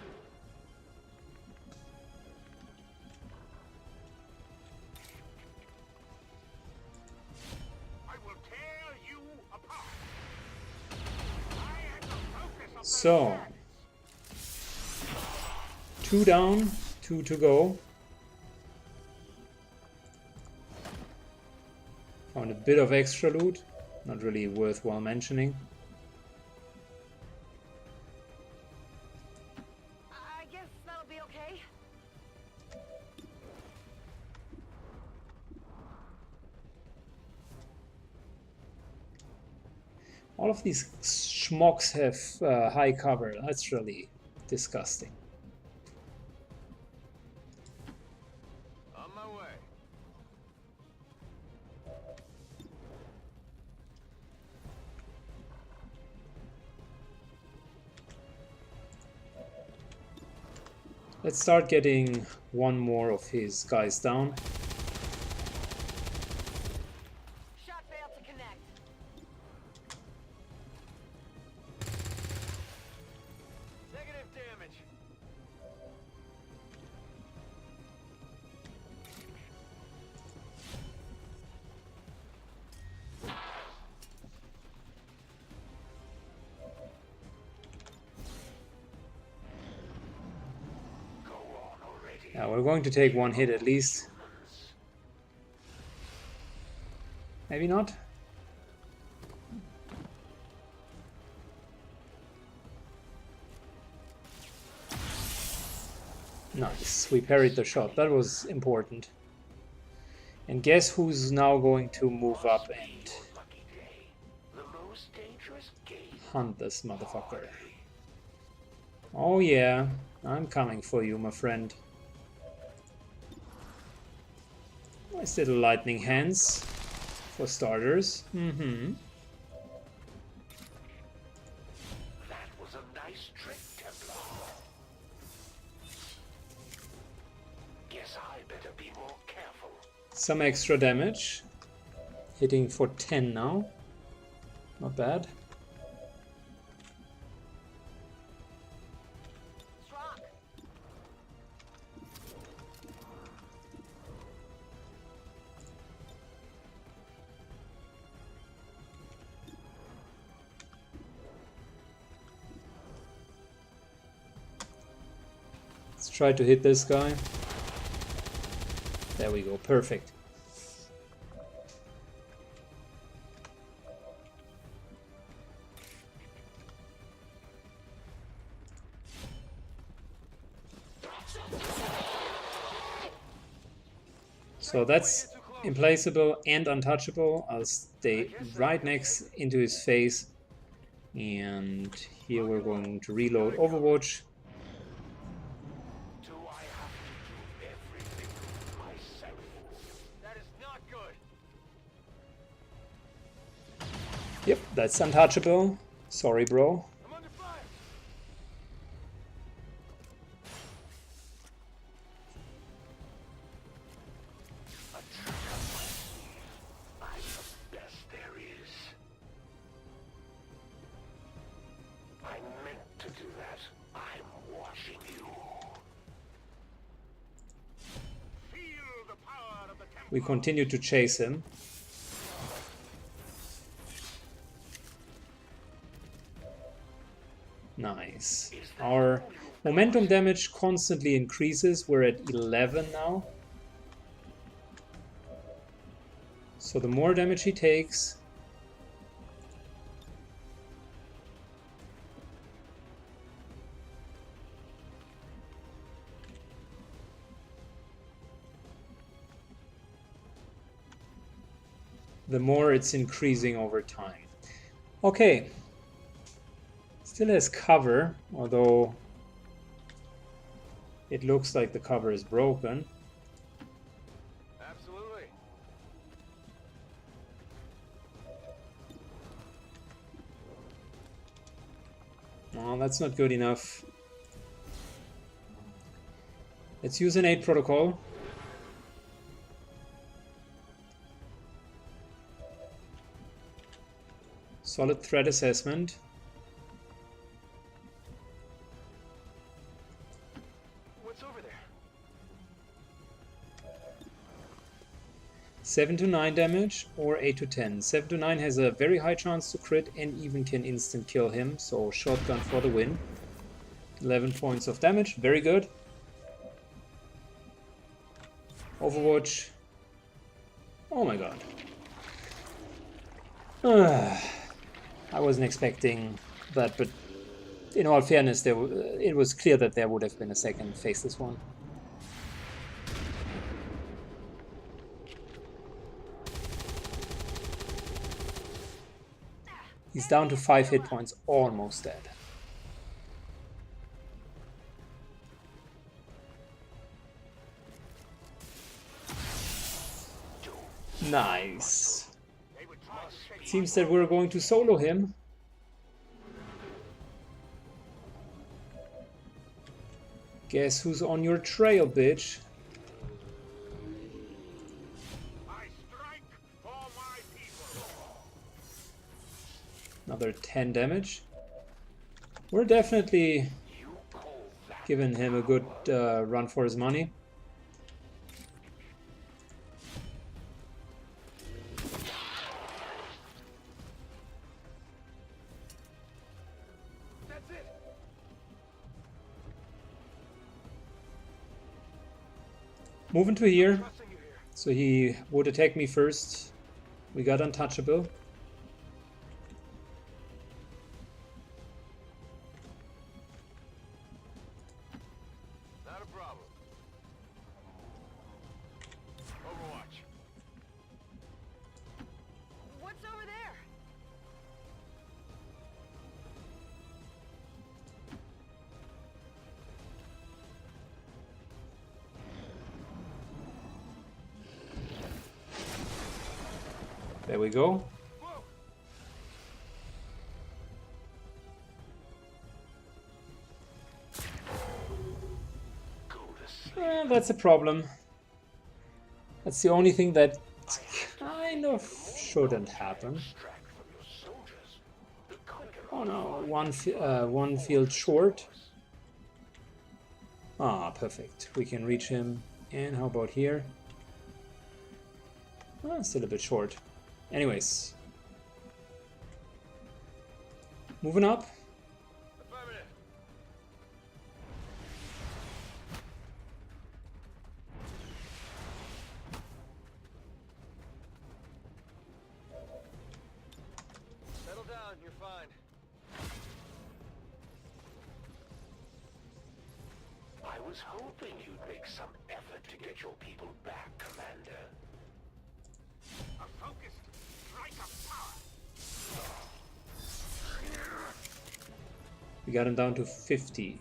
I will tear you apart. I am the focus of So, 2 down, 2 to go. Found a bit of extra loot, not really worthwhile mentioning. I guess that'll be okay. All of these schmucks have high cover. That's really disgusting. On my way. Let's start getting one more of his guys down. Shot failed to connect. Negative damage. Go on already. Yeah, we're going to take one hit at least. Maybe not. Nice, we parried the shot. That was important. And guess who's now going to move up and Lucky day. The most dangerous game. hunt this motherfucker? Oh yeah, I'm coming for you, my friend. Nice little lightning hands, for starters. That was a nice trick, Templar. Guess I better be more careful. Some extra damage. Hitting for 10 now. Not bad. Strock. Let's try to hit this guy. There we go, perfect. So that's implaceable and untouchable. I'll stay right next into his face. And here we're going to reload Overwatch. Do I have to do everything myself? That is not good. Yep, that's untouchable. Sorry, bro. I'm under fire. A trick up my sleeve. I'm the best there is. I meant to do that. I'm watching you. Feel the power of the temple. We continue to chase him. Nice. Our momentum damage constantly increases. We're at 11 now. So the more damage he takes, the more it's increasing over time. Okay. Still has cover, although it looks like the cover is broken. Absolutely. Oh, that's not good enough. Let's use an 8 protocol. Solid threat assessment. What's over there? 7 to 9 damage or 8 to 10. 7 to 9 has a very high chance to crit and even can instant kill him, so shotgun for the win. 11 points of damage, very good. Overwatch. Oh my god. I wasn't expecting that, but in all fairness, it was clear that there would have been a second faceless one. He's down to 5 hit points, almost dead. Nice. Seems that we're going to solo him. Guess who's on your trail, bitch? I strike for my people. Another 10 damage. We're definitely You call that giving him a good run for his money. That's it. Moving to here. Trusting you here. So he would attack me first. We got untouchable. Not a problem. Overwatch. What's over there? There we go. Whoa. Go to sleep. That's a problem. That's the only thing that kind of shouldn't happen. Extract from your soldiers. The quicker Oh no, one field short. Ah, perfect. We can reach him. And how about here? Ah, still a bit short. Anyways. Moving up. affirmative. Settle down, you're fine. I was hoping you'd make some effort to get your people back, Commander. A focused strike of power. We got him down to 50.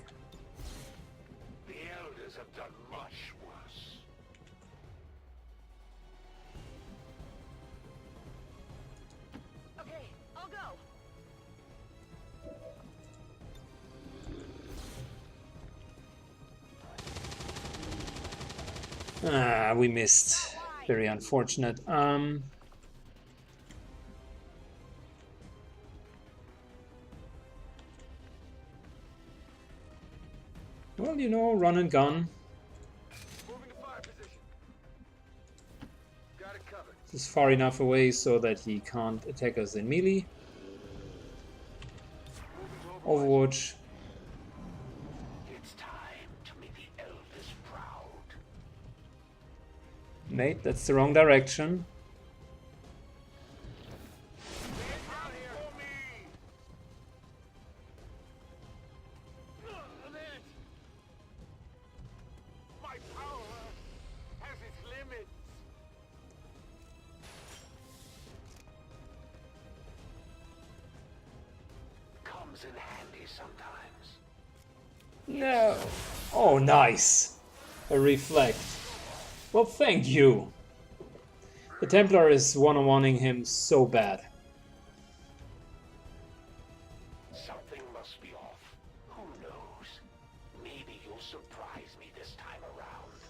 The elders have done much worse. Okay, I'll go. Ah, we missed. Very unfortunate. Well, you know, run and gun. Moving to fire position. Got it covered. This is far enough away so that he can't attack us in melee. Moving to Overwatch. Overwatch. It's time to make the elders proud. Mate, that's the wrong direction. Stand down here. For me. My power has its limits. Comes in handy sometimes. No. Oh, nice. A reflect. Well, thank you. The Templar is one-on-oneing him so bad. Something must be off. Who knows? Maybe you'll surprise me this time around.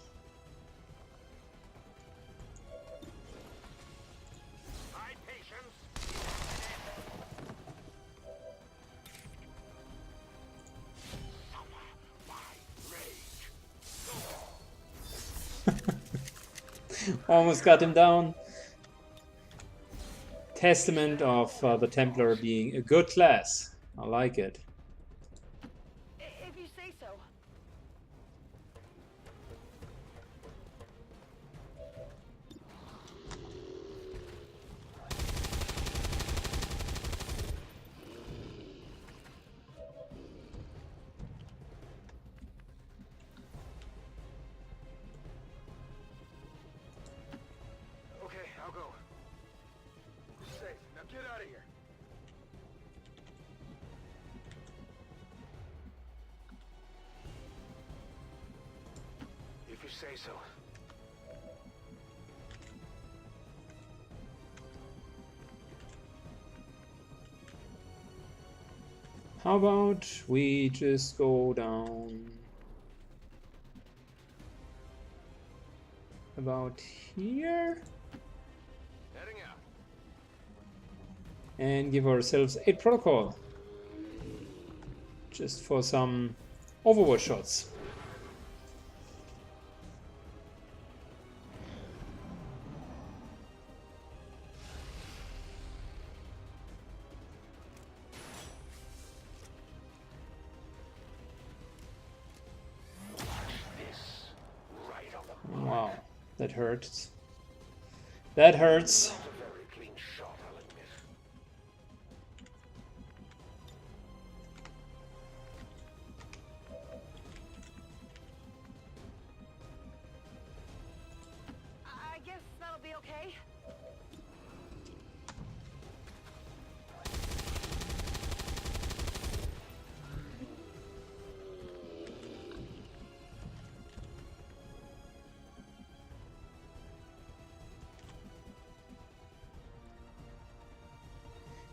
My patience. Suffer my rage. Almost got him down. Testament of the Templar being a good class. I like it. If you say so. Okay, I'll go. You're safe. Now get out of here. If you say so. How about we just go down about here. Heading out. And give ourselves 8 protocol. Just for some overwatch shots. Wow, that hurts. That hurts. Not a very clean shot, I'll admit. I guess that'll be okay.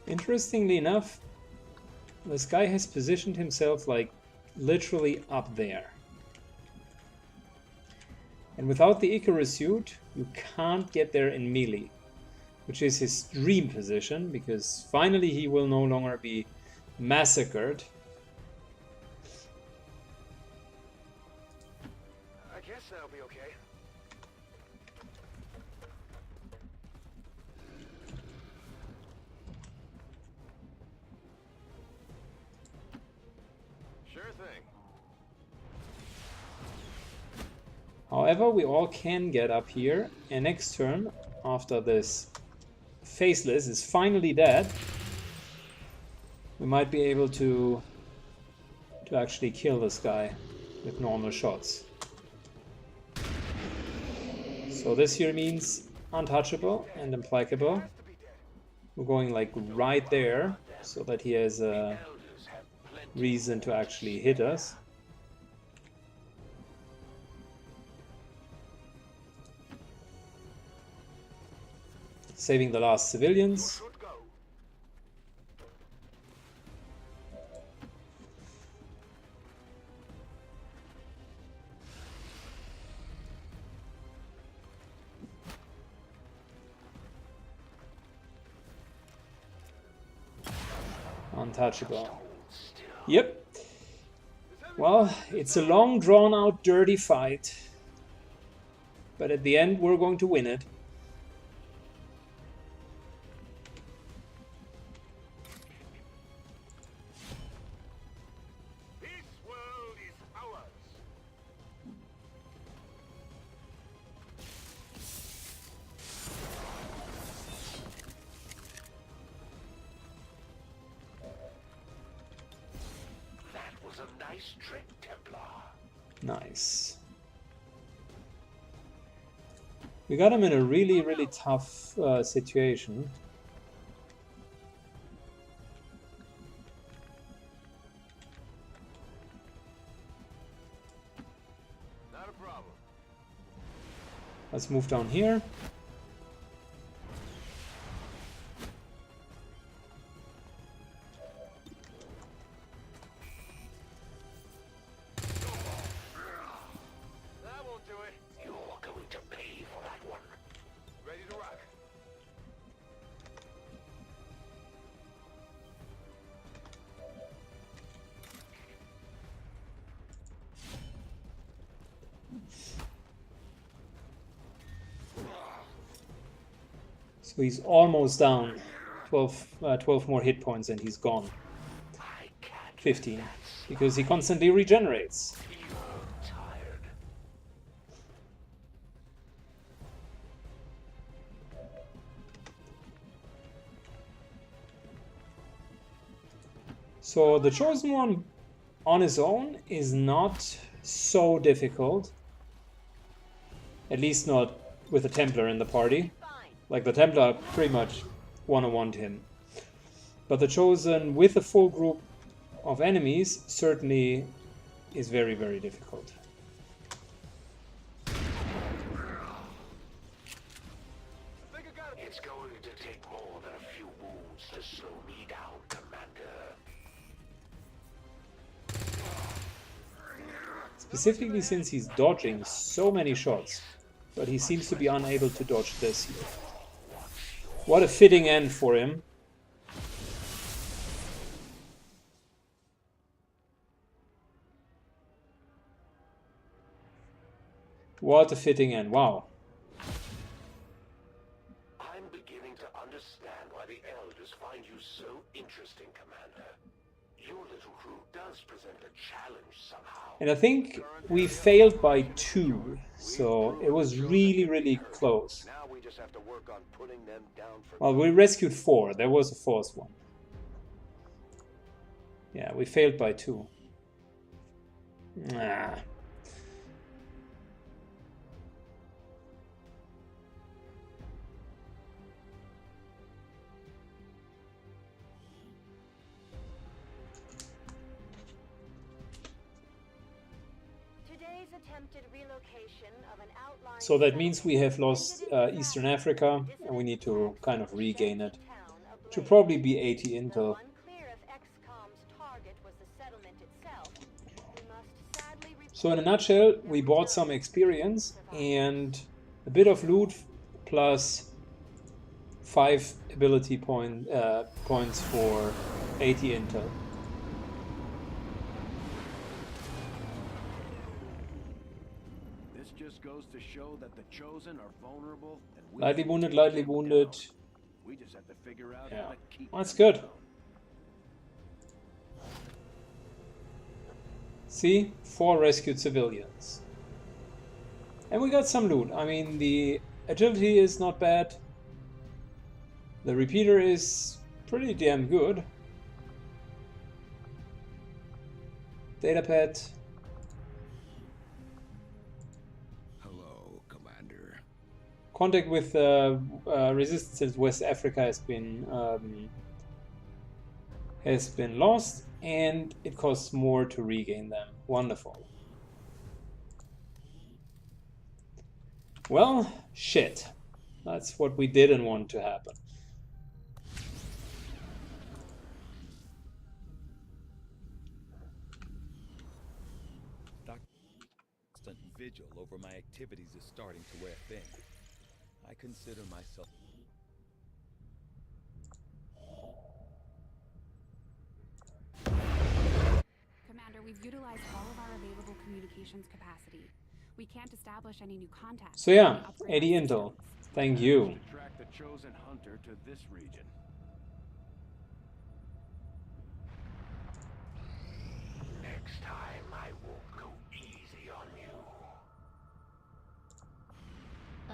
Interestingly enough, this guy has positioned himself like literally up there. And without the Icarus suit, you can't get there in melee, which is his dream position, because finally he will no longer be massacred. I guess that'll be okay. Sure thing. However, we all can get up here, and next turn, after this Faceless is finally dead, we might be able to actually kill this guy with normal shots. So this here means untouchable and implacable. Has to be dead. We're going like right there, so that he has a Elders have plenty. reason to actually hit us. Saving the last civilians. Should go. Untouchable. Still. Yep. Well, it's a long, drawn-out, dirty fight. But at the end, we're going to win it. This world is ours. That was a nice trick, Templar. Nice. We got him in a really, really tough situation. Not a problem. Let's move down here. That won't do it. You're going to pay for that one. Ready to rock. So he's almost down. 12 more hit points and he's gone. I can't 15. Because he constantly regenerates. feel tired. So the Chosen One on his own is not so difficult. At least not with a Templar in the party. Fine. Like the Templar pretty much one-on-one him. But the Chosen with a full group of enemies certainly is very, very difficult. I think I got it. It's going to take more than a few wounds to slow me down, Commander. Specifically since he's dodging so many shots. But he seems to be unable to dodge this here. What a fitting end for him. What a fitting end, wow. I'm beginning to understand why the elders find you so interesting, Commander. Your little crew does present a challenge somehow. And I think we failed by 2, so it was really, really close. Now we just have to work on putting them down for... Well, we rescued 4, there was a 4th one. Yeah, we failed by 2. Nah. So that means we have lost Eastern Africa, and we need to kind of regain it. It should probably be 80 intel. So in a nutshell, we bought some experience and a bit of loot plus 5 ability points for 80 intel. Goes to show that the chosen are vulnerable and lightly wounded, lightly wounded. We just have to figure out yeah, how to keep that's good. See, 4 rescued civilians, and we got some loot. I mean, the agility is not bad. The repeater is pretty damn good. Datapad. Contact with resistance in West Africa has been lost, and it costs more to regain them. Wonderful. Well, shit. That's what we didn't want to happen. Constant vigil over my activities is starting to wear thin. I consider myself... Commander, we've utilized all of our available communications capacity. We can't establish any new contacts. So yeah, 80 intel. Thank you. Track the chosen hunter to this region. Next time I won't go easy on you.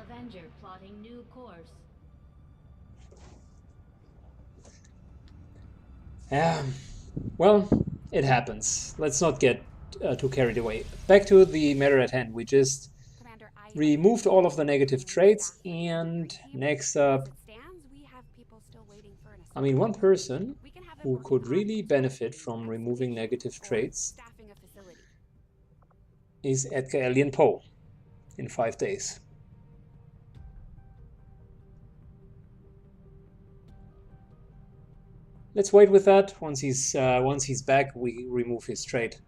Avenger plotting new course. Yeah, well, it happens. Let's not get too carried away. Back to the matter at hand. We just removed all of the negative traits, and next up, I mean, one person who could really benefit from removing negative traits is Edgar Allan Poe in 5 days. Let's wait with that. Once he's back, we remove his trait,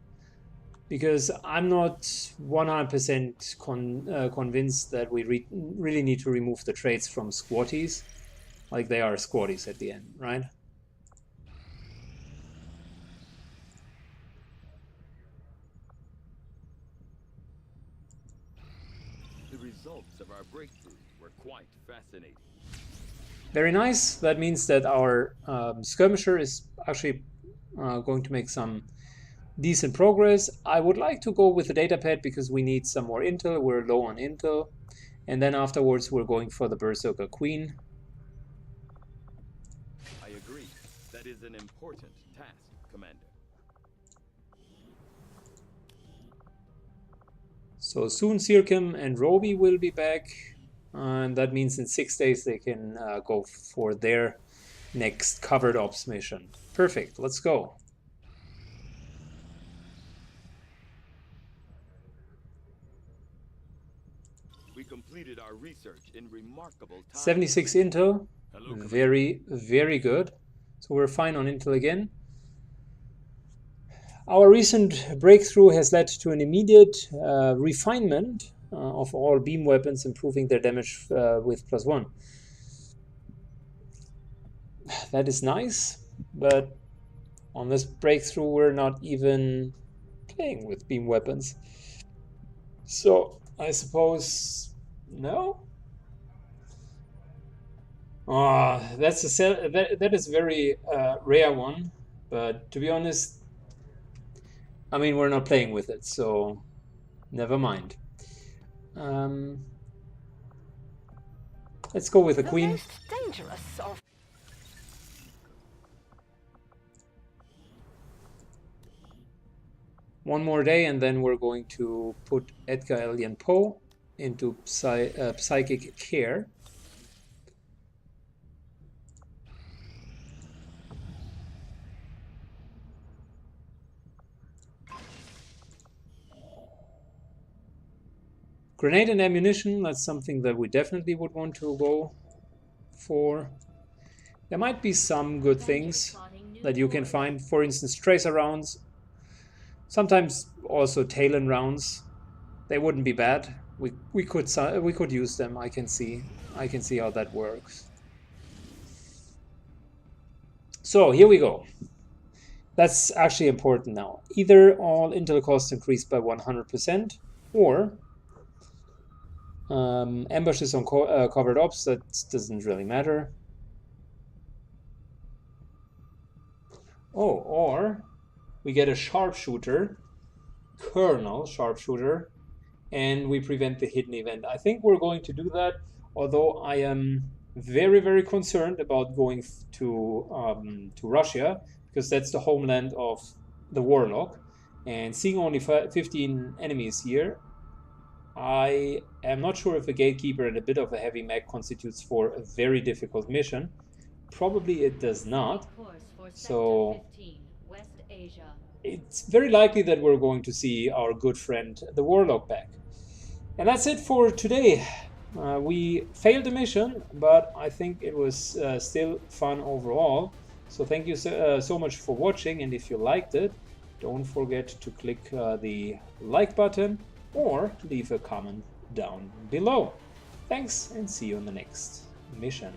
because I'm not 100% convinced that we really need to remove the traits from squatties, like they are squatties at the end, right? The results of our breakthrough were quite fascinating. Very nice. That means that our skirmisher is actually going to make some decent progress. I would like to go with the datapad because we need some more intel. We're low on intel. And then afterwards we're going for the Berserker Queen. I agree. That is an important task, Commander. So soon Sirkim and Roby will be back. And that means in 6 days they can go for their next covered ops mission. Perfect, let's go. We completed our research in remarkable time. 76 intel, Hello, very, very good. So we're fine on intel again. Our recent breakthrough has led to an immediate refinement of all beam weapons, improving their damage with +1. That is nice, but on this breakthrough we're not even playing with beam weapons. So I suppose no. That is a very rare one, but to be honest, I mean, we're not playing with it, so never mind. Let's go with the queen. Most dangerous of One more day, and then we're going to put Edgar Allan Poe into psychic care. Grenade and ammunition, that's something that we definitely would want to go for. There might be some good things that you can find. For instance, tracer rounds. Sometimes also Talon rounds. They wouldn't be bad. We could use them. I can see how that works. So here we go. That's actually important now. Either all intel costs increased by 100%, or ambushes on covered ops. That doesn't really matter. Oh, or we get a sharpshooter, Colonel Sharpshooter, and we prevent the hidden event. I think we're going to do that, although I am very, very concerned about going to Russia, because that's the homeland of the Warlock, and seeing only 15 enemies here, I am not sure if a Gatekeeper and a bit of a heavy mech constitutes for a very difficult mission. Probably it does not. So it's very likely that we're going to see our good friend the Warlock back. And that's it for today. We failed the mission, but I think it was still fun overall. So thank you so much for watching, and if you liked it, don't forget to click the like button or leave a comment down below. Thanks, and see you in the next mission.